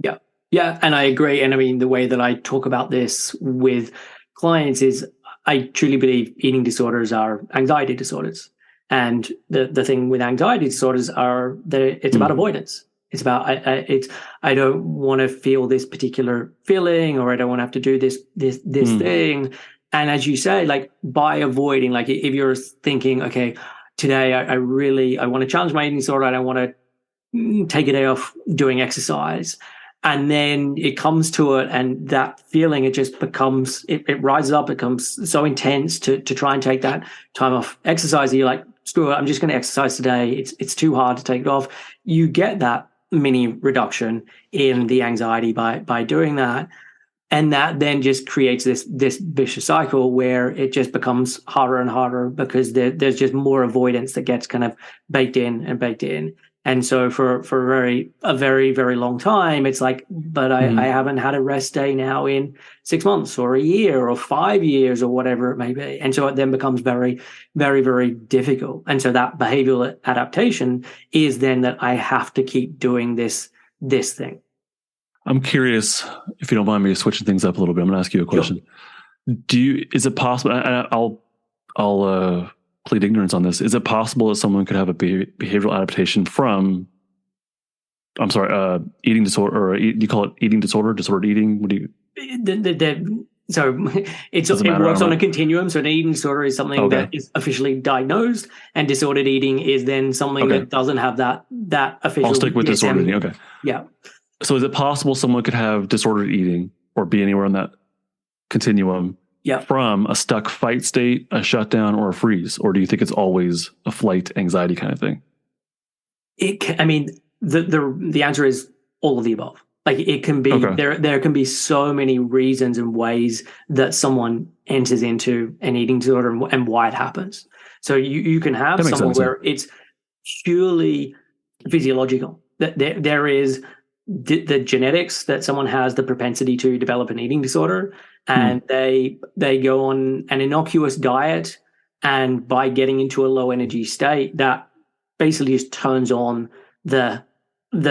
Yeah. Yeah. And I agree. And I mean, the way that I talk about this with clients is I truly believe eating disorders are anxiety disorders. And the thing with anxiety disorders it's about avoidance. It's about I don't want to feel this particular feeling, or I don't want to have to do this thing. And as you say, like by avoiding, like if you're thinking, okay, today I want to challenge my eating disorder, I don't want to take a day off doing exercise. And then it comes to it, and that feeling, it just becomes, it rises up, it becomes so intense to try and take that time off exercise. You're like, screw it, I'm just going to exercise today. It's too hard to take it off. You get that mini reduction in the anxiety by doing that. And that then just creates this vicious cycle where it just becomes harder and harder because there's just more avoidance that gets kind of baked in. And so for a very, very long time, it's like, but I haven't had a rest day now in 6 months or a year or 5 years or whatever it may be. And so it then becomes very, very, very difficult. And so that behavioral adaptation is then that I have to keep doing this thing. I'm curious, if you don't mind me switching things up a little bit. I'm going to ask you a question. Sure. Is it possible? I'll plead ignorance on this. Is it possible that someone could have a behavioral adaptation from, I'm sorry, eating disorder, or do you call it eating disorder, disordered eating? What do you? So it works on a continuum. So an eating disorder is something that is officially diagnosed, and disordered eating is then something that doesn't have that official. I'll stick with DSM. disordered eating. Okay. Yeah. So is it possible someone could have disordered eating or be anywhere on that continuum from a stuck fight state, a shutdown, or a freeze? Or do you think it's always a flight anxiety kind of thing? The answer is all of the above. Like it can be, there can be so many reasons and ways that someone enters into an eating disorder and why it happens. So you can have someone where it's purely physiological. That there is the genetics that someone has the propensity to develop an eating disorder, and they go on an innocuous diet, and by getting into a low energy state, that basically just turns on the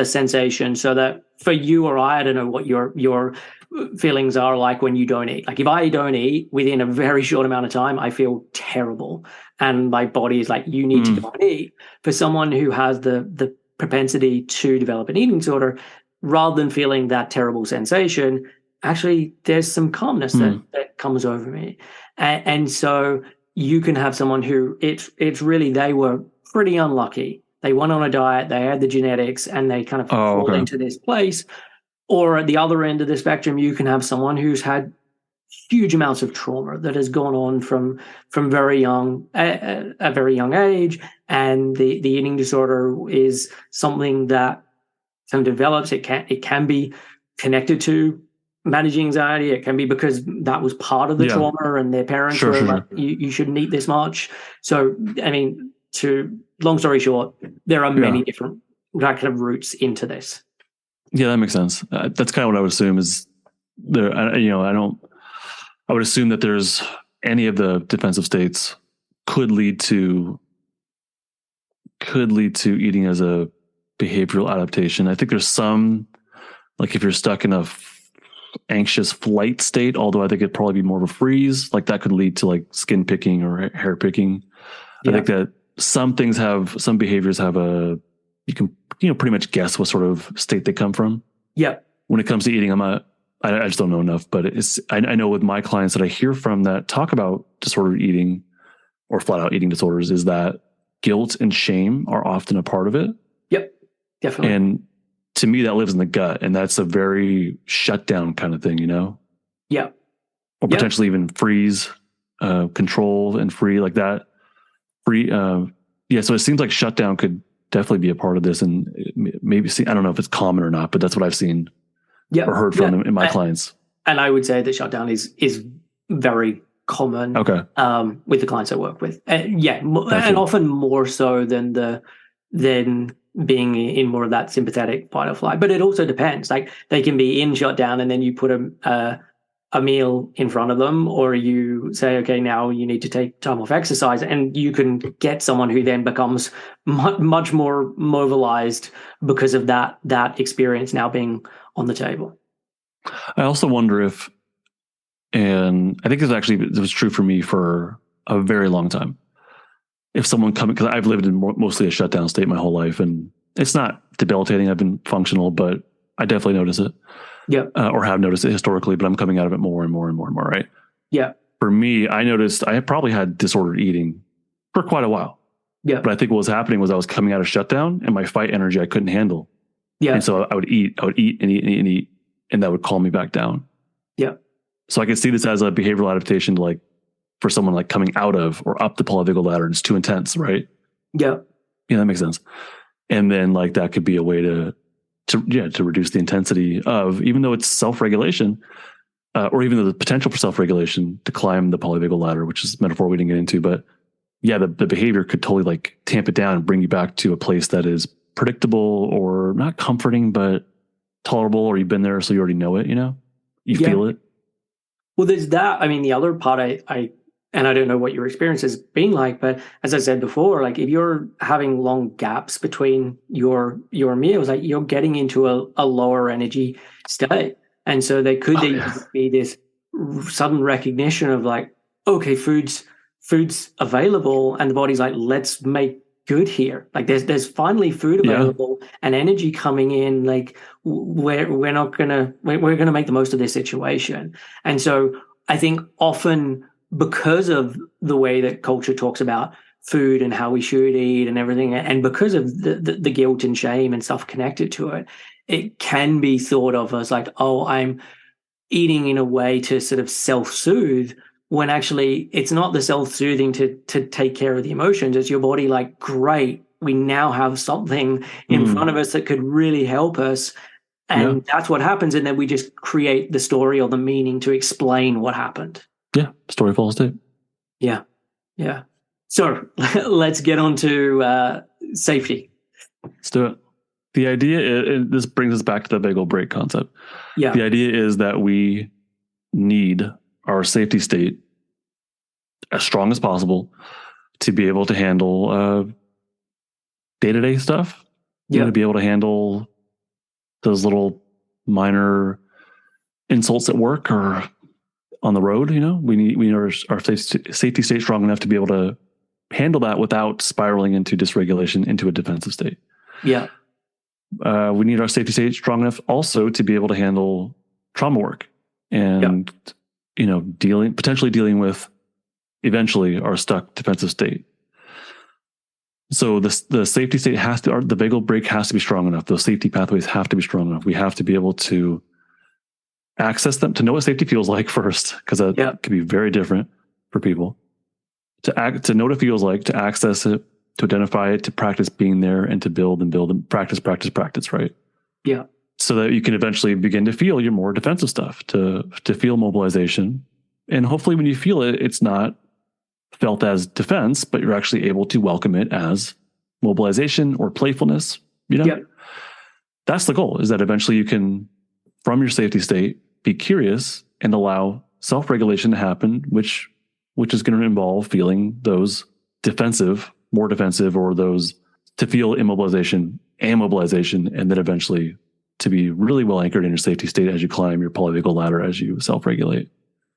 sensation, so that for you or I don't know what your feelings are like when you don't eat. Like if I don't eat within a very short amount of time, I feel terrible, and my body is like, you need to go and eat. For someone who has the propensity to develop an eating disorder, rather than feeling that terrible sensation, actually there's some calmness that comes over me, and so you can have someone who it's really, they were pretty unlucky. They went on a diet, they had the genetics, and they kind of fall into this place. Or at the other end of the spectrum, you can have someone who's had huge amounts of trauma that has gone on from very young, a very young age, and the eating disorder is something that develops. It can be connected to managing anxiety. It can be because that was part of the trauma, and their parents were like, you shouldn't eat this much. So, I mean, long story short, there are many different kind of routes into this. Yeah, that makes sense. That's kind of what I would assume is there. I would assume that there's any of the defensive states could lead to eating as a behavioral adaptation. I think there's some, like if you're stuck in a anxious flight state, although I think it'd probably be more of a freeze, like that could lead to like skin picking or hair picking. I think that some behaviors have you can pretty much guess what sort of state they come from. Yeah. When it comes to eating, I just don't know enough, but I know with my clients that I hear from that talk about disordered eating or flat out eating disorders is that guilt and shame are often a part of it. Yep. Definitely. And to me, that lives in the gut, and that's a very shutdown kind of thing, Yeah. Or potentially even freeze, control and free like that. So it seems like shutdown could definitely be a part of this, and maybe I don't know if it's common or not, but that's what I've seen or heard from in my clients. And I would say that shutdown is very common. With the clients I work with. And often more so than being in more of that sympathetic fight or flight. But it also depends. Like they can be in shutdown, and then you put a meal in front of them, or you say, okay, now you need to take time off exercise, and you can get someone who then becomes much more mobilized because of that experience now being on the table. I also wonder if, and I think it was true for me for a very long time, if someone because I've lived in mostly a shutdown state my whole life, and it's not debilitating. I've been functional, but I definitely notice it. Yeah. Or have noticed it historically, but I'm coming out of it more and more and more and more, right? Yeah. For me, I noticed I had probably had disordered eating for quite a while. Yeah. But I think what was happening was I was coming out of shutdown, and my fight energy I couldn't handle. Yeah. And so I would eat and eat and eat, and that would calm me back down. Yeah. So I could see this as a behavioral adaptation to like, for someone like coming out of or up the polyvagal ladder, and it's too intense, right? Yeah. Yeah, that makes sense. And then like that could be a way to reduce the intensity of, even though it's self-regulation, or even though the potential for self-regulation to climb the polyvagal ladder, which is a metaphor we didn't get into, but yeah, the behavior could totally like tamp it down and bring you back to a place that is predictable, or not comforting, but tolerable, or you've been there, so you already know it, you feel it. Well, there's that. I mean, the other part I and I don't know what your experience has been like, but as I said before, like if you're having long gaps between your meals, like you're getting into a lower energy state. And so there could be this sudden recognition of like, okay, food's available, and the body's like, let's make good here. Like there's finally food available and energy coming in. Like we're not gonna we're gonna make the most of this situation. And so I think often, because of the way that culture talks about food and how we should eat and everything, and because of the guilt and shame and stuff connected to it, it can be thought of as like, oh, I'm eating in a way to sort of self-soothe, when actually it's not the self-soothing to take care of the emotions. It's your body like, great, we now have something in front of us that could really help us. And that's what happens. And then we just create the story or the meaning to explain what happened. Yeah. Story follows tape. Yeah. Yeah. So let's get on to safety. Let's do it. The idea, this brings us back to the vagal brake concept. Yeah. The idea is that we need our safety state as strong as possible to be able to handle day-to-day stuff. You know, to be able to handle those little minor insults at work or on the road. You know, we need our safety state strong enough to be able to handle that without spiraling into dysregulation, into a defensive state. Yeah. We need our safety state strong enough also to be able to handle trauma work and, you know, potentially dealing with eventually our stuck defensive state. So the safety state the vagal brake has to be strong enough. Those safety pathways have to be strong enough. We have to be able to access them, to know what safety feels like first, because that can be very different for people. To know what it feels like, to access it, to identify it, to practice being there, and to build and practice, right? Yeah. So that you can eventually begin to feel your more defensive stuff, to feel mobilization. And hopefully when you feel it, it's not felt as defense, but you're actually able to welcome it as mobilization or playfulness. You know, that's the goal, is that eventually you can, from your safety state, be curious and allow self-regulation to happen, which is going to involve feeling those more defensive, or those to feel immobilization and mobilization, and then eventually to be really well anchored in your safety state as you climb your polyvagal ladder, as you self-regulate.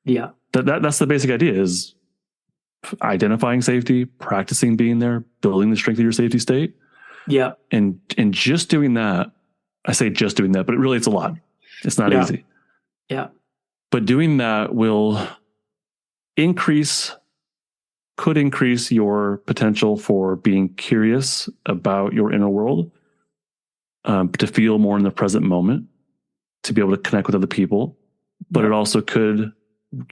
Yeah. That's the basic idea, is identifying safety, practicing being there, building the strength of your safety state. Yeah. And just doing that, I say just doing that, but really it's a lot. It's not easy. Yeah. But doing that will could increase your potential for being curious about your inner world, to feel more in the present moment, to be able to connect with other people. But it also could,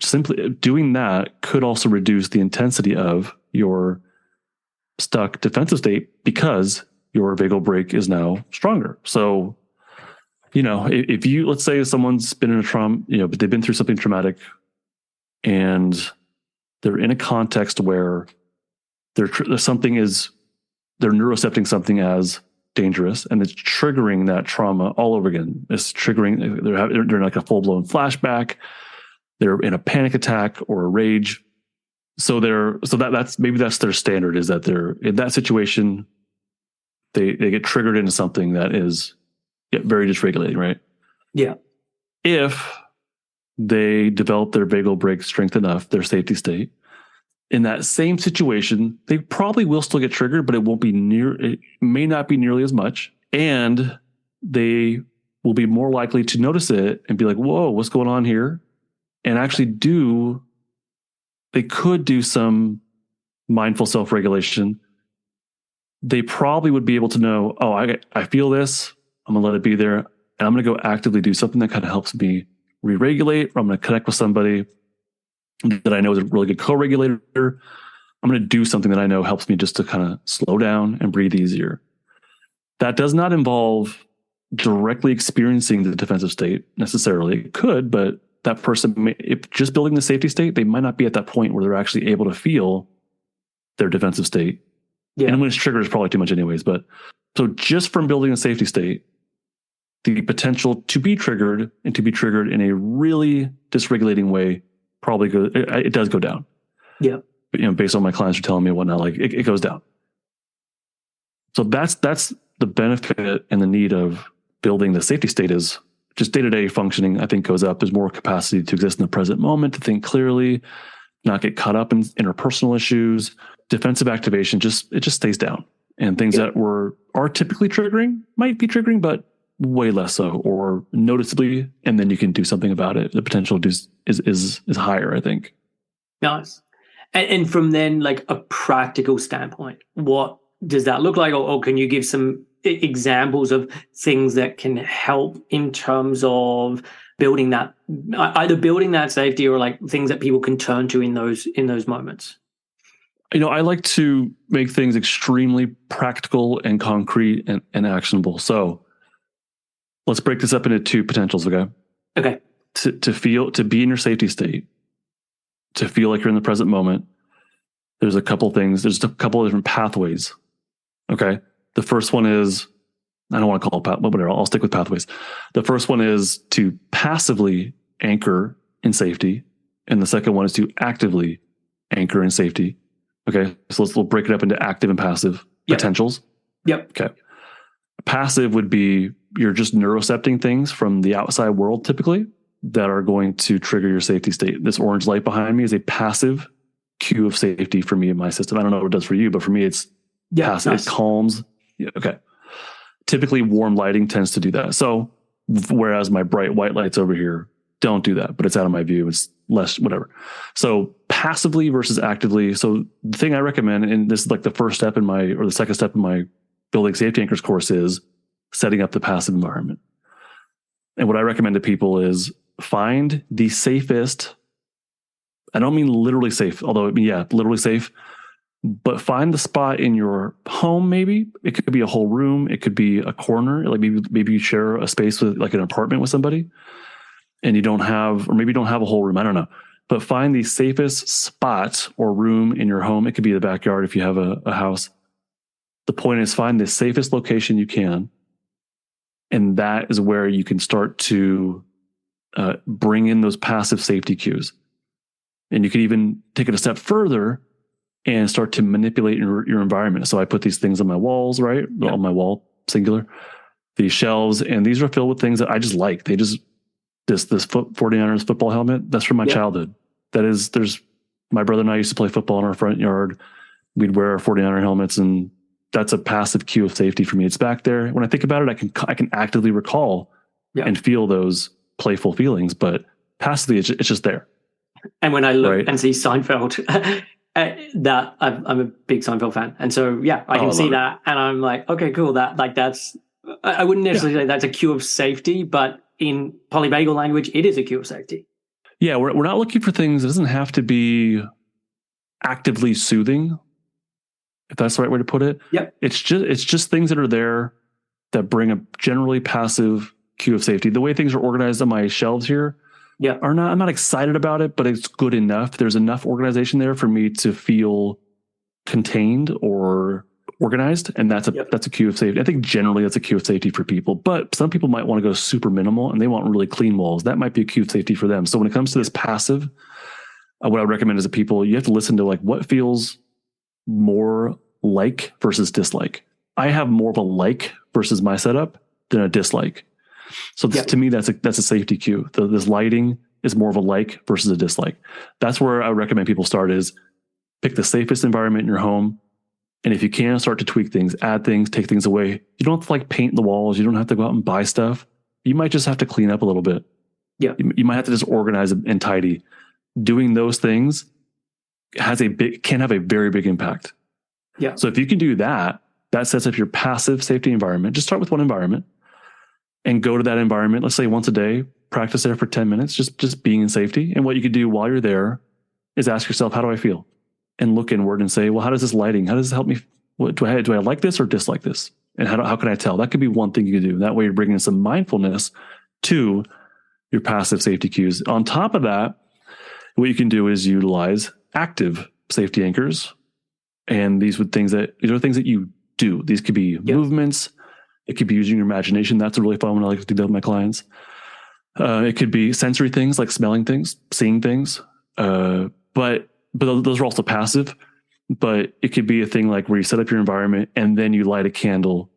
simply doing that could also reduce the intensity of your stuck defensive state, because your vagal brake is now stronger. So, you know, if let's say someone's been in a trauma, you know, but they've been through something traumatic, and they're in a context where they're neurocepting something as dangerous, and it's triggering that trauma all over again. It's triggering, they're in like a full-blown flashback. They're in a panic attack or a rage. That's maybe that's their standard, is that they're in that situation, they get triggered into something that is very dysregulating, right? Yeah. If they develop their vagal brake strength enough, their safety state, in that same situation, they probably will still get triggered, but it may not be nearly as much. And they will be more likely to notice it and be like, whoa, what's going on here? And actually they could do some mindful self-regulation. They probably would be able to know, oh, I feel this, I'm going to let it be there, and I'm going to go actively do something that kind of helps me re-regulate, or I'm going to connect with somebody that I know is a really good co-regulator. I'm going to do something that I know helps me just to kind of slow down and breathe easier. That does not involve directly experiencing the defensive state necessarily. It could, but that person, if just building the safety state, they might not be at that point where they're actually able to feel their defensive state. Yeah. And when it's triggered, it's probably too much anyways. But so just from building a safety state, the potential to be triggered, and to be triggered in a really dysregulating way, it does go down. Yeah. But, based on my clients are telling me and whatnot, like it goes down. So that's the benefit and the need of building the safety state is just day-to-day functioning, I think, goes up. There's more capacity to exist in the present moment, to think clearly, not get caught up in interpersonal issues. Defensive activation it just stays down. And things that are typically triggering might be triggering, but way less so, or noticeably, and then you can do something about it. The potential is higher, I think. Nice. And from then, like a practical standpoint, what does that look like? Or can you give some examples of things that can help in terms of building that, either building that safety or like things that people can turn to in those moments? I like to make things extremely practical and concrete and actionable. So let's break this up into two potentials, okay? Okay. To be in your safety state, to feel like you're in the present moment, there's a couple things. There's a couple of different pathways, okay? The first one is, I don't want to call it but whatever, I'll stick with pathways. The first one is to passively anchor in safety, and the second one is to actively anchor in safety. Okay, so we'll break it up into active and passive potentials. Yep. Okay. Passive would be you're just neurocepting things from the outside world typically that are going to trigger your safety state. This orange light behind me is a passive cue of safety for me in my system. I don't know what it does for you, but for me, it's passive. Nice. It calms. Yeah, okay. Typically, warm lighting tends to do that. So, whereas my bright white lights over here don't do that, but it's out of my view. It's less, whatever. So passively versus actively. So the thing I recommend, and this is like the first step or the second step in my building safety anchors course, is setting up the passive environment. And what I recommend to people is find the safest. I don't mean literally safe, although literally safe, but find the spot in your home. Maybe it could be a whole room. It could be a corner. Like maybe you share a space with like an apartment with somebody, and maybe you don't have a whole room. I don't know. But find the safest spot or room in your home. It could be the backyard if you have a house. The point is find the safest location you can. And that is where you can start to bring in those passive safety cues. And you can even take it a step further and start to manipulate your environment. So I put these things on my walls, right? Yeah. On my wall, singular. These shelves, and these are filled with things that I just like. This 49ers football helmet, that's from my childhood. My brother and I used to play football in our front yard. We'd wear our 49er helmets, and that's a passive cue of safety for me. It's back there. When I think about it, I can actively recall and feel those playful feelings, but passively, it's just there. And when I look and see Seinfeld, that I'm a big Seinfeld fan, and so I can see that, and I'm like, okay, cool. That's I wouldn't necessarily say that's a cue of safety, but in polyvagal language, it is a cue of safety. Yeah, we're not looking for things. It doesn't have to be actively soothing, if that's the right way to put it. Yep. It's just things that are there that bring a generally passive cue of safety. The way things are organized on my shelves here, I'm not excited about it, but it's good enough. There's enough organization there for me to feel contained or organized, and that's a cue of safety. I think generally that's a cue of safety for people, but some people might want to go super minimal and they want really clean walls. That might be a cue of safety for them. So when it comes to this passive, what I recommend is that people, you have to listen to like what feels more like versus dislike. I have more of a like versus my setup than a dislike. So to me, that's a safety cue. This lighting is more of a like versus a dislike. That's where I recommend people start, is pick the safest environment in your home. And if you can, start to tweak things, add things, take things away. You don't have to like paint the walls. You don't have to go out and buy stuff. You might just have to clean up a little bit. Yeah. You might have to just organize and tidy. Doing those things can have a very big impact. Yeah. So if you can do that, that sets up your passive safety environment. Just start with one environment and go to that environment. Let's say once a day, practice there for 10 minutes, just being in safety. And what you could do while you're there is ask yourself, how do I feel? And look inward and say, well, how does this lighting, how does this help me? Do I like this or dislike this? And how can I tell? That could be one thing you can do. That way you're bringing some mindfulness to your passive safety cues. On top of that, what you can do is utilize active safety anchors. And these are things that you do. These could be movements. It could be using your imagination. That's a really fun one. I like to do that with my clients. It could be sensory things like smelling things, seeing things. But but those are also passive. But it could be a thing like where you set up your environment and then you light a candle.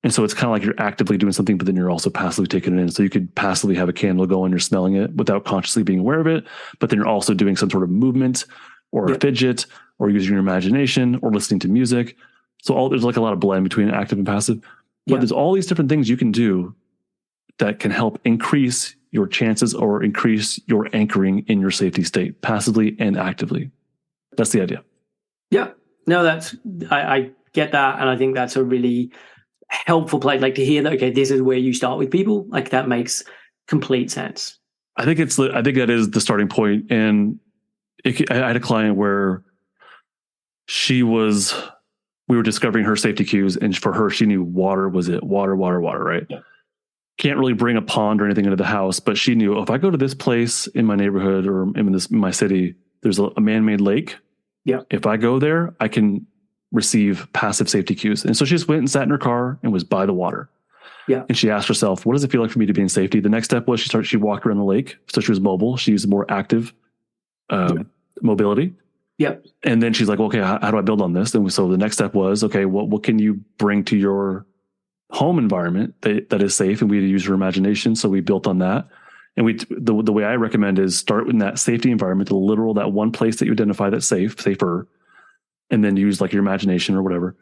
And so it's kind of like you're actively doing something, but then you're also passively taking it in. So you could passively have a candle going, you're smelling it without consciously being aware of it. But then you're also doing some sort of movement or a fidget or using your imagination or listening to music. So there's like a lot of blend between active and passive. But there's all these different things you can do that can help increase your chances or increase your anchoring in your safety state, passively and actively. That's the idea. Yeah, no, I get that. And I think that's a really helpful place, like to hear that, okay, this is where you start with people. Like that makes complete sense. I think that is the starting point. And I had a client where we were discovering her safety cues. And for her, she knew water was it. Water, right? Yeah. Can't really bring a pond or anything into the house, but she knew if I go to this place in my neighborhood or in my city, there's a man-made lake. Yeah. If I go there, I can receive passive safety cues. And so she just went and sat in her car and was by the water. Yeah. And she asked herself, what does it feel like for me to be in safety? The next step was she walked around the lake. So she was mobile. She used more active mobility. Yep. And then she's like, okay, how do I build on this? And so the next step was, okay, what can you bring to your home environment that is safe? And we had to use her imagination. So we built on that. And the way I recommend is start in that safety environment, that one place that you identify that's safer, and then use like your imagination or whatever.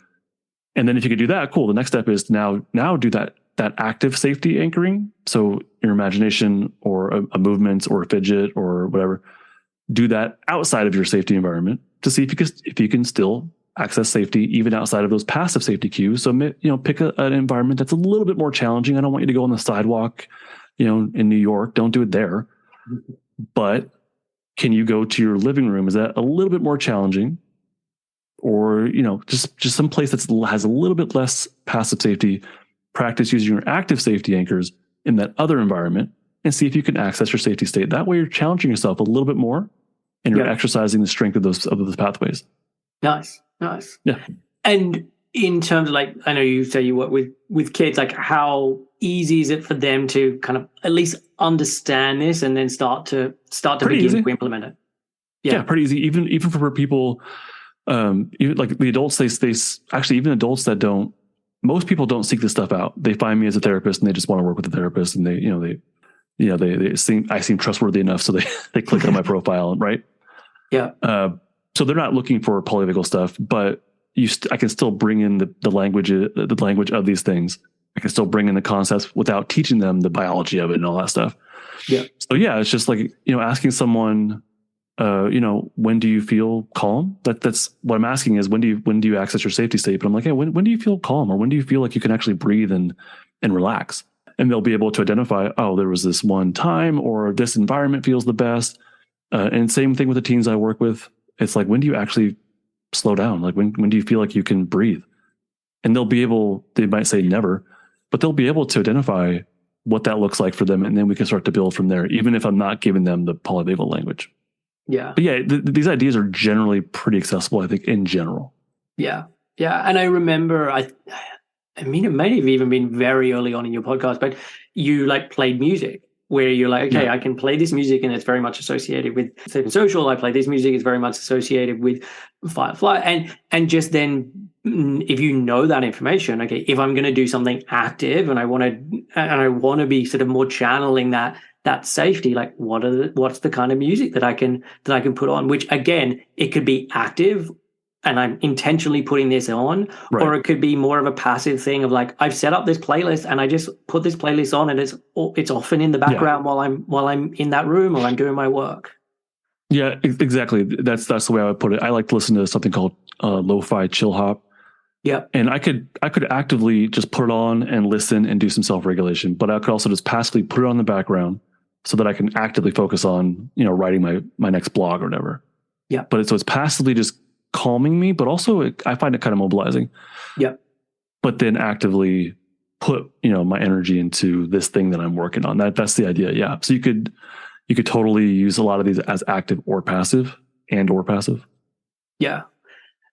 And then if you could do that, cool. The next step is now do that active safety anchoring. So your imagination or a movement or a fidget or whatever, do that outside of your safety environment to see if you can still access safety even outside of those passive safety cues. So, pick an environment that's a little bit more challenging. I don't want you to go on the sidewalk, in New York. Don't do it there. But can you go to your living room? Is that a little bit more challenging? Or, just some place that has a little bit less passive safety. Practice using your active safety anchors in that other environment and see if you can access your safety state. That way you're challenging yourself a little bit more and you're exercising the strength of those pathways. Nice. Yeah. And in terms of like, I know you say you work with kids, like how easy is it for them to kind of at least understand this and then start to begin to implement it? Yeah, pretty easy. Even for people, even like the adults, even adults that don't, most people don't seek this stuff out. They find me as a therapist and they just want to work with a therapist, and I seem trustworthy enough. So they click on my profile, right? Yeah. So they're not looking for polyvagal stuff, but I can still bring in the language of these things. I can still bring in the concepts without teaching them the biology of it and all that stuff. Yeah. So yeah, it's just like, asking someone, when do you feel calm? That's what I'm asking is when do you access your safety state? But I'm like, hey, when do you feel calm, or when do you feel like you can actually breathe and relax? And they'll be able to identify, oh, there was this one time, or this environment feels the best. And same thing with the teens I work with. It's like, when do you actually slow down? Like when do you feel like you can breathe? And they might say never, but they'll be able to identify what that looks like for them. And then we can start to build from there, even if I'm not giving them the polyvagal language. Yeah. But yeah, these ideas are generally pretty accessible, I think, in general. Yeah. Yeah. And I remember, I mean, it may have even been very early on in your podcast, but you like played music where you're like, okay, I can play this music and it's very much associated with safe and social. I play this music, it's very much associated with fight, flight. And just then, if you know that information, okay, if I'm going to do something active and I want to be sort of more channeling that safety, like what's the kind of music that I can put on, which again, it could be active and I'm intentionally putting this on, right. Or it could be more of a passive thing of like, I've set up this playlist and I just put this playlist on and it's often in the background while I'm in that room or I'm doing my work. Yeah, exactly. That's the way I would put it. I like to listen to something called lo-fi chill hop. Yeah. And I could actively just put it on and listen and do some self-regulation, but I could also just passively put it on the background so that I can actively focus on, writing my next blog or whatever. Yeah. But it's passively just calming me, but also I find it kind of mobilizing. Yeah. But then actively put, my energy into this thing that I'm working on. That's the idea. Yeah. So you could totally use a lot of these as active or passive. Yeah.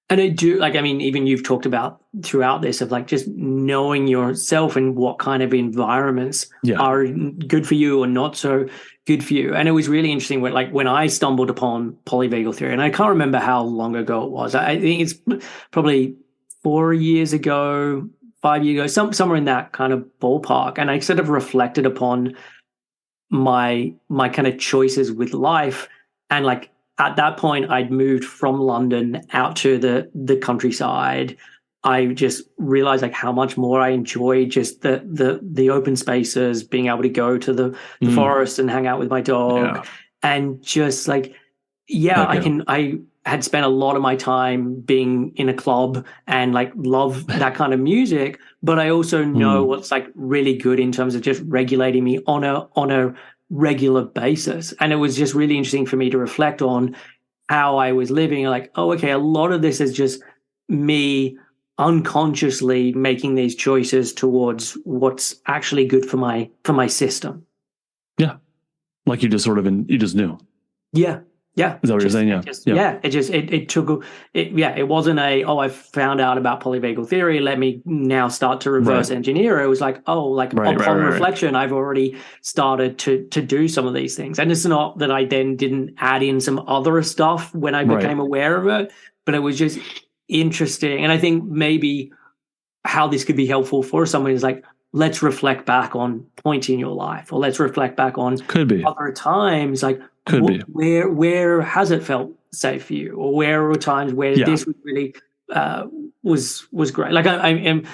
And I do, like, I mean, even you've talked about throughout this of like just knowing yourself and what kind of environments are good for you or not. So good for you. And it was really interesting when I stumbled upon polyvagal theory, and I can't remember how long ago it was. I think it's probably 4 years ago, 5 years ago, somewhere in that kind of ballpark. And I sort of reflected upon my kind of choices with life. And like at that point, I'd moved from London out to the countryside. I just realized like how much more I enjoy just the open spaces, being able to go to the forest and hang out with my dog, and just like, I had spent a lot of my time being in a club and like love that kind of music, but I also know what's like really good in terms of just regulating me on a regular basis. And it was just really interesting for me to reflect on how I was living. Like, oh, okay, a lot of this is just me unconsciously making these choices towards what's actually good for my system. Yeah. Like you just you just knew. Yeah. Yeah. Is that what you're saying? Yeah. It wasn't I found out about polyvagal theory, let me now start to reverse engineer. It was like, upon reflection, I've already started to do some of these things. And it's not that I then didn't add in some other stuff when I became aware of it, but it was just interesting. And I think maybe how this could be helpful for someone is like, let's reflect back on points in your life, or let's reflect back on other times, like where has it felt safe for you, or where are times where this was really was great. Like I am,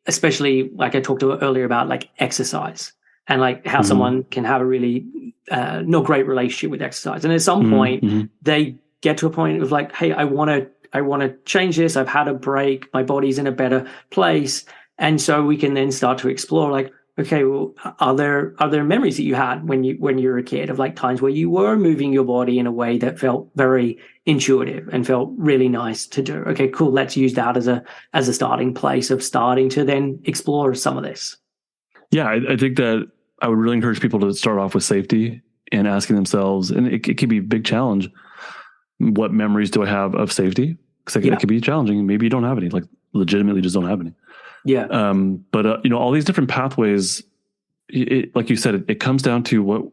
especially like I talked earlier about like exercise and like how someone can have a really not great relationship with exercise, and at some point they get to a point of like, hey, I want to change this. I've had a break. My body's in a better place. And so we can then start to explore like, okay, well, are there memories that you had when you were a kid of like times where you were moving your body in a way that felt very intuitive and felt really nice to do? Okay, cool. Let's use that as a starting place of starting to then explore some of this. Yeah, I think that I would really encourage people to start off with safety and asking themselves, and it can be a big challenge. What memories do I have of safety? Because it can be challenging. Maybe you don't have any, like legitimately just don't have any. Yeah. But all these different pathways, like you said, it comes down to what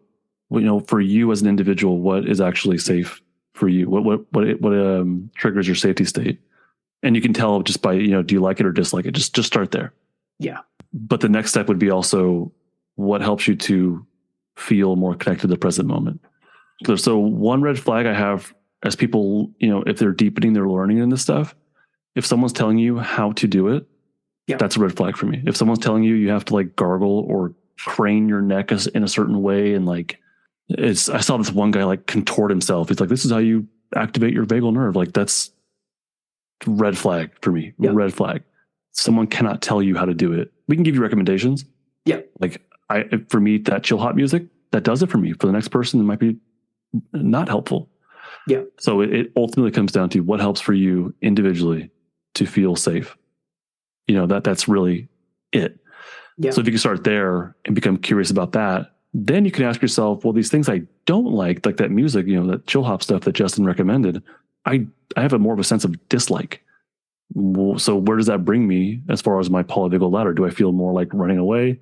for you as an individual, what is actually safe for you? What triggers your safety state? And you can tell just by, do you like it or dislike it? Just start there. Yeah. But the next step would be also what helps you to feel more connected to the present moment. So one red flag I have as people, if they're deepening their learning in this stuff, if someone's telling you how to do it, that's a red flag for me. If someone's telling you have to like gargle or crane your neck in a certain way, and like I saw this one guy like contort himself. He's like, this is how you activate your vagal nerve. Like that's red flag for me. Yeah. Red flag. Someone cannot tell you how to do it. We can give you recommendations. Yeah. Like for me, that chill hop music, that does it for me. For the next person, it might be not helpful. Yeah. So it ultimately comes down to what helps for you individually to feel safe. That's really it. Yeah. So if you can start there and become curious about that, then you can ask yourself, well, these things I don't like that music, that chill hop stuff that Justin recommended, I have more of a sense of dislike. So where does that bring me as far as my polyvagal ladder? Do I feel more like running away,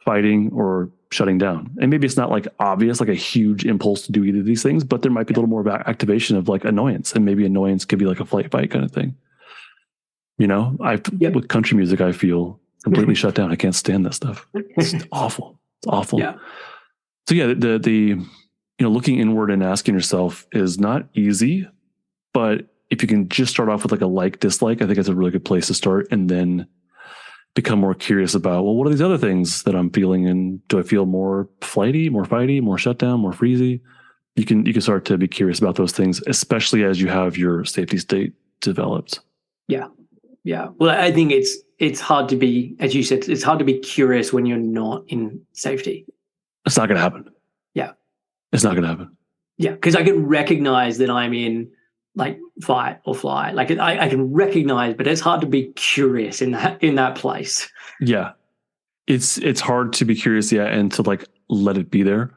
fighting, or shutting down? And maybe it's not like obvious, like a huge impulse to do either of these things, but there might be a little more of activation of like annoyance, and maybe annoyance could be like a flight fight kind of thing. With country music, I feel completely shut down. I can't stand that stuff. It's awful. It's awful. Yeah. So yeah, the looking inward and asking yourself is not easy, but if you can just start off with like a dislike, I think it's a really good place to start, and then become more curious about, well, what are these other things that I'm feeling? And do I feel more flighty, more fighty, more shutdown, more freezy? You can start to be curious about those things, especially as you have your safety state developed. Yeah. Yeah. Well, I think it's hard to be, as you said, it's hard to be curious when you're not in safety. It's not going to happen. Yeah. It's not going to happen. Yeah. Because I can recognize that I'm in like fight or flight. Like I can recognize, but it's hard to be curious in that place. Yeah. It's hard to be curious, and to like let it be there.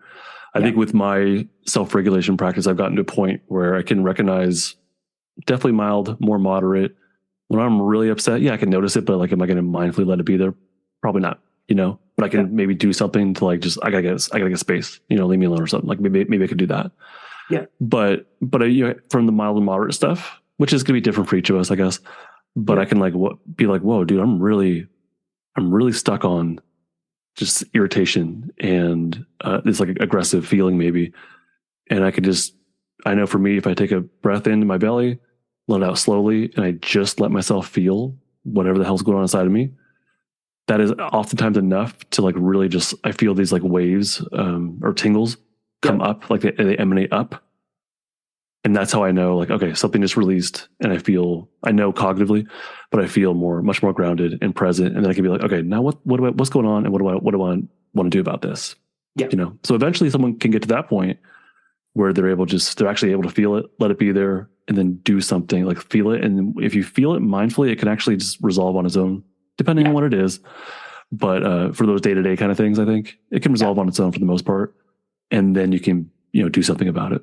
I think with my self-regulation practice, I've gotten to a point where I can recognize definitely mild, more moderate. When I'm really upset, I can notice it, but like, am I going to mindfully let it be there? Probably not, but I can maybe do something to like, just, I gotta get space, leave me alone or something. Like maybe I could do that. Yeah. But from the mild and moderate stuff, which is going to be different for each of us, I guess. But I can be like, whoa, dude, I'm really stuck on just irritation and this like aggressive feeling maybe. And I know for me, if I take a breath into my belly, let it out slowly, and I just let myself feel whatever the hell's going on inside of me, that is oftentimes enough to like really just, I feel these like waves or tingles come up, like they emanate up. And that's how I know, like, okay, something just released, and I know cognitively, but I feel much more grounded and present. And then I can be like, okay, now what's going on, and what do I want to do about this? Yeah. So eventually someone can get to that point where they're actually able to feel it, let it be there, and then do something, like feel it. And if you feel it mindfully, it can actually just resolve on its own, depending on what it is. But for those day-to-day kind of things, I think it can resolve on its own for the most part. And then you can, do something about it.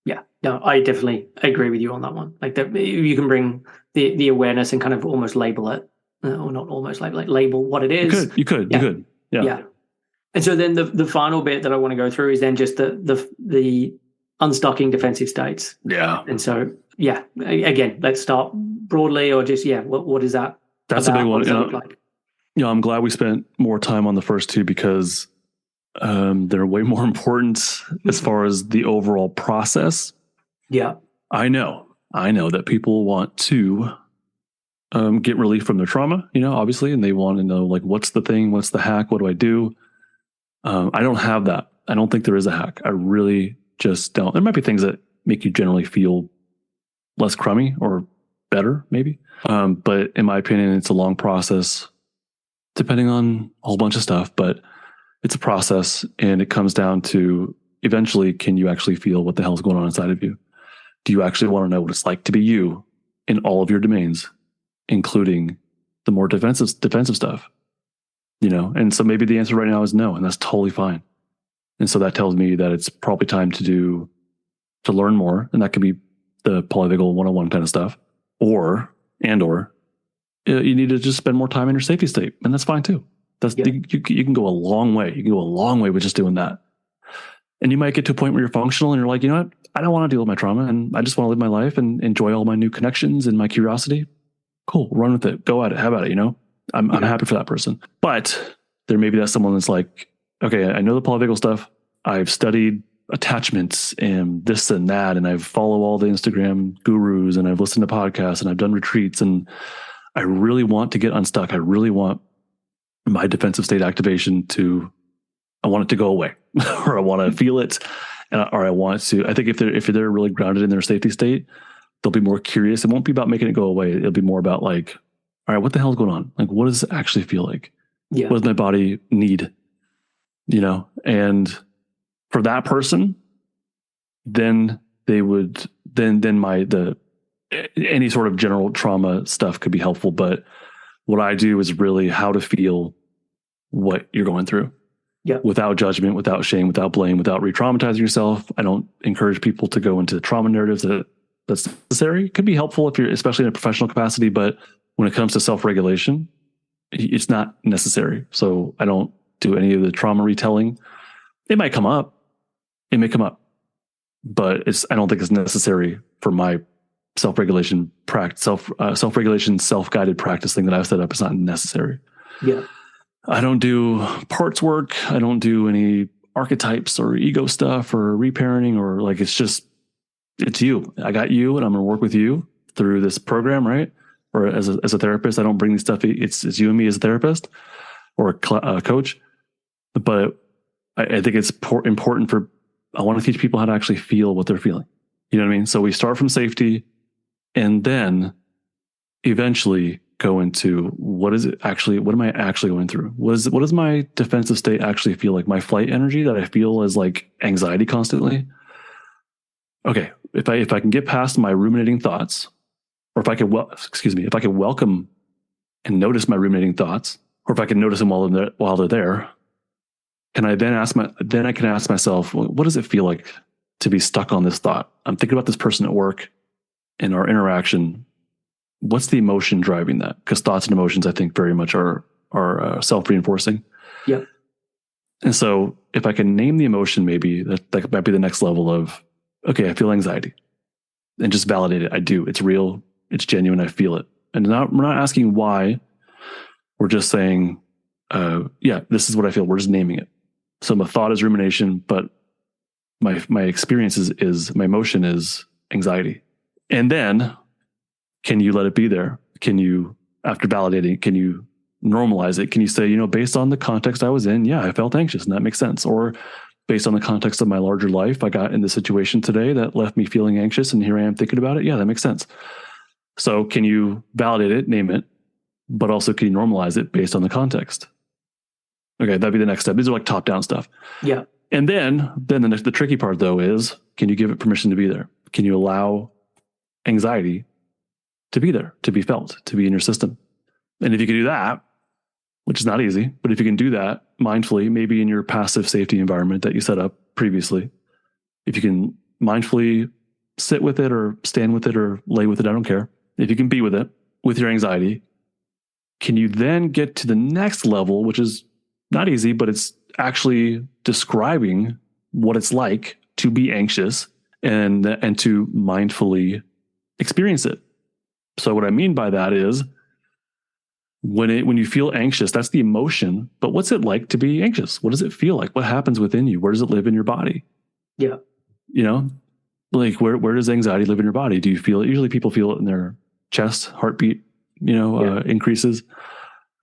Yeah, no, I definitely agree with you on that one. Like that, you can bring the awareness and kind of almost label it, or not almost like label what it is. You could. Yeah. And so then the final bit that I want to go through is then just the unstucking defensive states. Yeah. And so, again, let's start broadly, or just, what is that? That's about? A big one. What does that look like? I'm glad we spent more time on the first two, because they're way more important as far as the overall process. Yeah. I know that people want to get relief from their trauma, obviously, and they want to know, like, what's the thing, what's the hack, what do I do? I don't have that. I don't think there is a hack. I really just don't. There might be things that make you generally feel less crummy or better, maybe. But in my opinion, it's a long process, depending on a whole bunch of stuff, but it's a process, and it comes down to, eventually, can you actually feel what the hell's going on inside of you? Do you actually want to know what it's like to be you in all of your domains, including the more defensive stuff? And so maybe the answer right now is no, and that's totally fine. And so that tells me that it's probably time to learn more, and that could be the Polyvagal 101 kind of stuff, or you need to just spend more time in your safety state, and that's fine too. You can go a long way. You can go a long way with just doing that. And you might get to a point where you're functional and you're like, you know what? I don't want to deal with my trauma, and I just want to live my life and enjoy all my new connections and my curiosity. Cool. Run with it. Go at it. Have at it. I'm happy for that person. But there may be that someone that's like, okay, I know the Polyvagal stuff. I've studied attachments and this and that, and I've followed all the Instagram gurus, and I've listened to podcasts, and I've done retreats, and I really want to get unstuck. I really want my defensive state activation I want it to go away, or I want to feel it, or I want to. I think if they're really grounded in their safety state, they'll be more curious. It won't be about making it go away. It'll be more about like, all right, what the hell is going on? Like, what does it actually feel like? Yeah. What does my body need? And for that person, then they would, any sort of general trauma stuff could be helpful. But what I do is really how to feel what you're going through. Yeah. Without judgment, without shame, without blame, without re-traumatizing yourself. I don't encourage people to go into trauma narratives that's necessary. It could be helpful if you're, especially in a professional capacity, but when it comes to self-regulation, it's not necessary. So I don't do any of the trauma retelling. It might come up. It may come up, but I don't think it's necessary for my self-regulation practice, self-regulation, self-guided practice thing that I've set up. It's not necessary. Yeah. I don't do parts work. I don't do any archetypes or ego stuff or reparenting, or like, it's you. I got you, and I'm going to work with you through this program, right? Or as a therapist, I don't bring this stuff. It's you and me as a therapist or a coach. But I think it's important I want to teach people how to actually feel what they're feeling. You know what I mean? So we start from safety, and then eventually go into what am I actually going through? What does my defensive state actually feel like? My flight energy that I feel is like anxiety constantly. Okay, if I can get past my ruminating thoughts, or if I can welcome and notice my ruminating thoughts, or if I can notice them while they're there, can I then I can ask myself, well, what does it feel like to be stuck on this thought? I'm thinking about this person at work and our interaction. What's the emotion driving that? Because thoughts and emotions, I think, very much are self-reinforcing. Yeah. And so if I can name the emotion, maybe that might be the next level of, okay, I feel anxiety, and just validate it. I do. It's real. It's genuine. I feel it. And we're not asking why. We're just saying, yeah, this is what I feel. We're just naming it. So my thought is rumination, but my experience is my emotion is anxiety. And then can you let it be there? Can you, after validating, can you normalize it? Can you say, based on the context I was in, yeah, I felt anxious and that makes sense. Or based on the context of my larger life, I got in the situation today that left me feeling anxious and here I am thinking about it. Yeah, that makes sense. So can you validate it, name it, but also can you normalize it based on the context? Okay, that'd be the next step. These are like top-down stuff. Yeah. And then the tricky part, though, is can you give it permission to be there? Can you allow anxiety to be there, to be felt, to be in your system? And if you can do that, which is not easy, but if you can do that mindfully, maybe in your passive safety environment that you set up previously, if you can mindfully sit with it or stand with it or lay with it, I don't care. If you can be with it, with your anxiety, can you then get to the next level, which is not easy, but it's actually describing what it's like to be anxious and to mindfully experience it. So what I mean by that is when you feel anxious, that's the emotion, but what's it like to be anxious? What does it feel like? What happens within you? Where does it live in your body? Yeah. Like where does anxiety live in your body? Do you feel it? Usually people feel it in their chest, heartbeat, increases.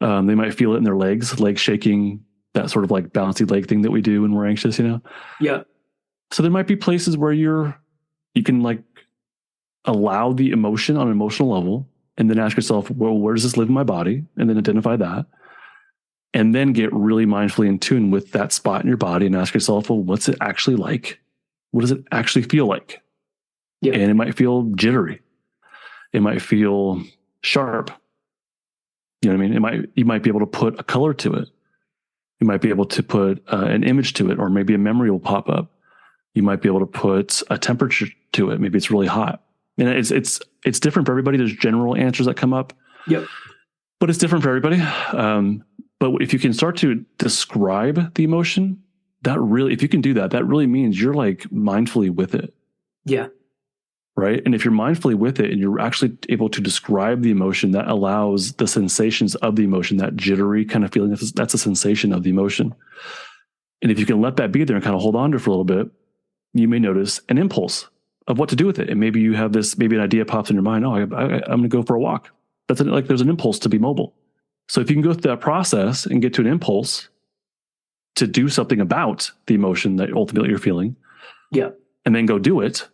They might feel it in their legs shaking, that sort of like bouncy leg thing that we do when we're anxious, Yeah. So there might be places where you can like allow the emotion on an emotional level and then ask yourself, well, where does this live in my body? And then identify that. And then get really mindfully in tune with that spot in your body and ask yourself, well, what's it actually like? What does it actually feel like? Yeah. And it might feel jittery. It might feel sharp. You know what I mean? You might be able to put a color to it. You might be able to put an image to it, or maybe a memory will pop up. You might be able to put a temperature to it. Maybe it's really hot. And it's different for everybody. There's general answers that come up. Yep. But it's different for everybody. But if you can start to describe the emotion, if you can do that, that really means you're like mindfully with it. Yeah. Right. And if you're mindfully with it and you're actually able to describe the emotion, that allows the sensations of the emotion, that jittery kind of feeling, that's a sensation of the emotion. And if you can let that be there and kind of hold on to it for a little bit, you may notice an impulse of what to do with it. And maybe you have maybe an idea pops in your mind. Oh, I'm going to go for a walk. There's an impulse to be mobile. So if you can go through that process and get to an impulse to do something about the emotion that ultimately you're feeling, yeah, and then go do it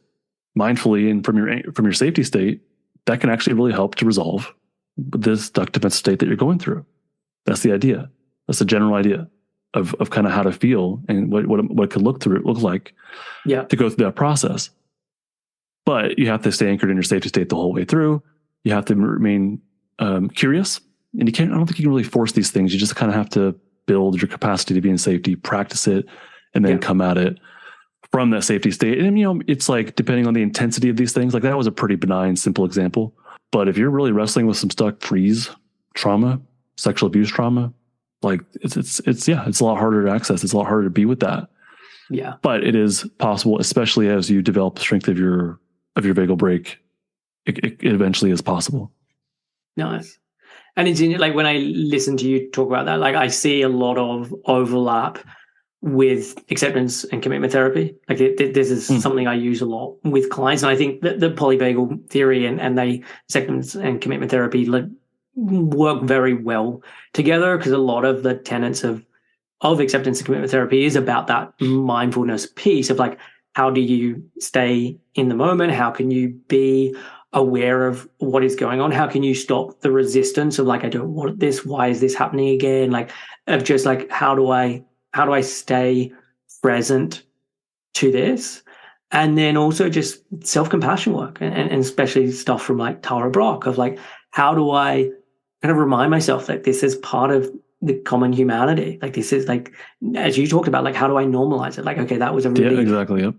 mindfully and from your safety state, that can actually really help to resolve this stuck defensive state that you're going through. That's the idea. That's the general idea of kind of how to feel and what it could look like to go through that process. But you have to stay anchored in your safety state the whole way through. You have to remain curious, and I don't think you can really force these things. You just kind of have to build your capacity to be in safety, practice it, and then come at it from that safety state. And, it's like, depending on the intensity of these things, like that was a pretty benign, simple example. But if you're really wrestling with some stuck freeze trauma, sexual abuse trauma, like it's a lot harder to access. It's a lot harder to be with that. Yeah. But it is possible, especially as you develop the strength of your vagal brake, it eventually is possible. Nice. And it's like when I listen to you talk about that, like I see a lot of overlap with acceptance and commitment therapy. Like this is something I use a lot with clients. And I think that the polyvagal theory and the acceptance and commitment therapy work very well together, because a lot of the tenets of acceptance and commitment therapy is about that mindfulness piece of like, how do you stay in the moment? How can you be aware of what is going on? How can you stop the resistance of like, I don't want this. Why is this happening again? Like, of just like, how do I stay present to this? And then also just self-compassion work and especially stuff from like Tara Brach of like, how do I kind of remind myself that this is part of the common humanity? Like this is like, as you talked about, like, how do I normalize it? Like, okay, that was a really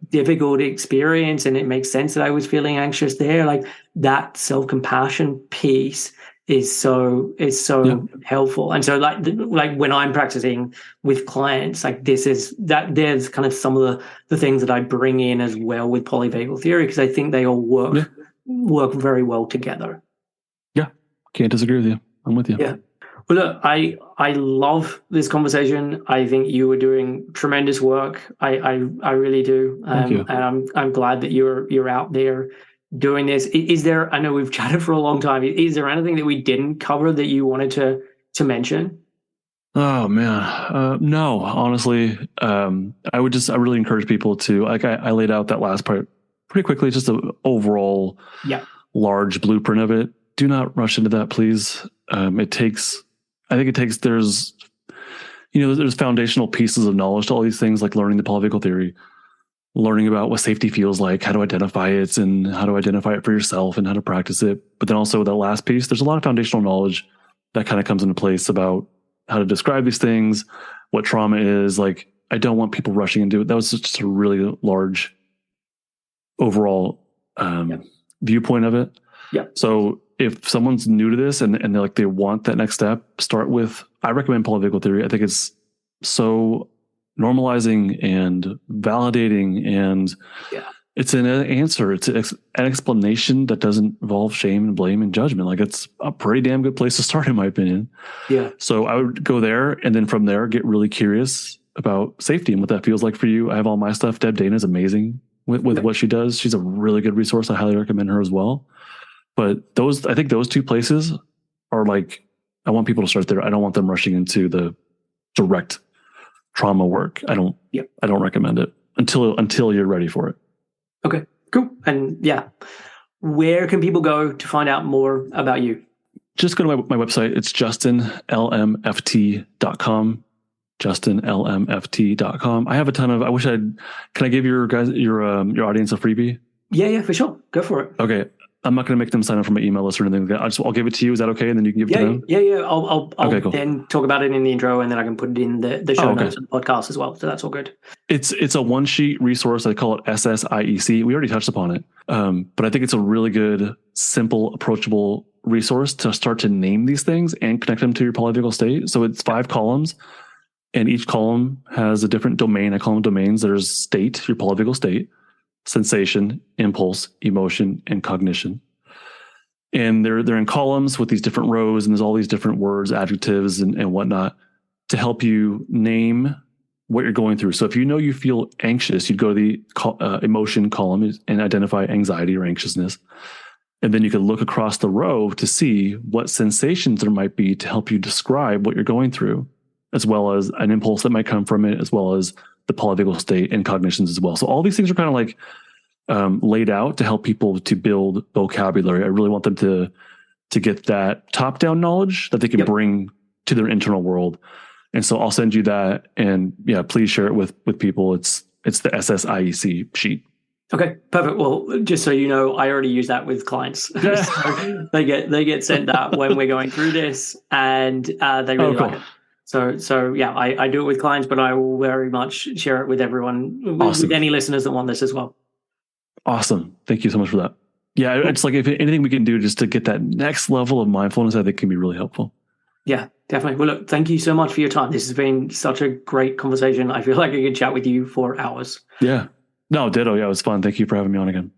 difficult experience and it makes sense that I was feeling anxious there. Like that self-compassion piece is so helpful. And so like when I'm practicing with clients, like there's kind of some of the things that I bring in as well with polyvagal theory, because I think they all work very well together. Yeah. Can't disagree with you. I'm with you. Yeah. Well, look, I love this conversation. I think you were doing tremendous work. I really do. Thank you. And I'm glad that you're out there doing this. Is there? I know we've chatted for a long time. Is there anything that we didn't cover that you wanted to mention? Oh man, no. Honestly, I really encourage people to, like, I laid out that last part pretty quickly, just an overall large blueprint of it. Do not rush into that, please. There's foundational pieces of knowledge to all these things, like learning the polyvagal theory, learning about what safety feels like, how to identify it, and how to identify it for yourself and how to practice it. But then also that last piece, there's a lot of foundational knowledge that kind of comes into place about how to describe these things, what trauma is. Like, I don't want people rushing into it. That was just a really large overall viewpoint of it. Yeah. So if someone's new to this and they want that next step, start with, I recommend polyvagal theory. I think it's so normalizing and validating, and it's an answer. It's an explanation that doesn't involve shame and blame and judgment. Like, it's a pretty damn good place to start, in my opinion. Yeah. So I would go there, and then from there, get really curious about safety and what that feels like for you. I have all my stuff. Deb Dana is amazing with what she does. She's a really good resource. I highly recommend her as well. But I think those two places are like, I want people to start there. I don't want them rushing into the direct trauma work. I don't recommend it until you're ready for it. Okay, cool. And where can people go to find out more about you? Just go to my website. It's justinlmft.com. justinlmft.com. I have a ton of, can I give your audience a freebie? Yeah, for sure. Go for it. Okay. I'm not going to make them sign up for my email list or anything like that. I'll give it to you. Is that okay? And then you can give it to them? Yeah. I'll cool. Then talk about it in the intro, and then I can put it in the show notes of the podcast as well. So that's all good. It's a one sheet resource. I call it SSIEC. We already touched upon it. But I think it's a really good, simple, approachable resource to start to name these things and connect them to your polyvagal state. So it's 5 columns, and each column has a different domain. I call them domains. There's state, your polyvagal state, sensation, impulse, emotion, and cognition. And they're in columns with these different rows, and there's all these different words, adjectives, and whatnot to help you name what you're going through. So if you feel anxious, you'd go to the emotion column and identify anxiety or anxiousness. And then you can look across the row to see what sensations there might be to help you describe what you're going through, as well as an impulse that might come from it, as well as the polyvagal state and cognitions as well. So all these things are kind of like laid out to help people to build vocabulary. I really want them to get that top-down knowledge that they can bring to their internal world. And so I'll send you that, and please share it with people. It's the SSIEC sheet. Okay, perfect. Well, just so you know, I already use that with clients. So they get sent that when we're going through this, and they really like it. So I do it with clients, but I will very much share it with everyone, with any listeners that want this as well. Awesome. Thank you so much for that. Yeah, it's like, if anything we can do just to get that next level of mindfulness, I think can be really helpful. Yeah, definitely. Well, look, thank you so much for your time. This has been such a great conversation. I feel like I could chat with you for hours. Yeah. No, ditto. Yeah, it was fun. Thank you for having me on again.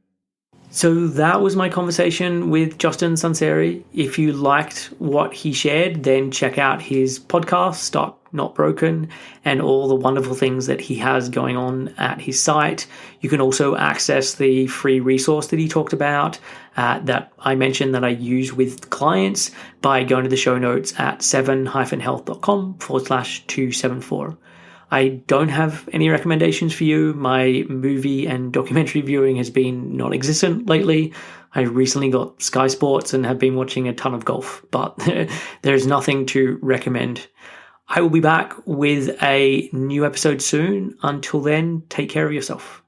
So that was my conversation with Justin Sunseri. If you liked what he shared, then check out his podcast, Stuck Not Broken, and all the wonderful things that he has going on at his site. You can also access the free resource that he talked about that I mentioned that I use with clients by going to the show notes at 7-health.com/274. I don't have any recommendations for you. My movie and documentary viewing has been non-existent lately. I recently got Sky Sports and have been watching a ton of golf, but there's nothing to recommend. I will be back with a new episode soon. Until then, take care of yourself.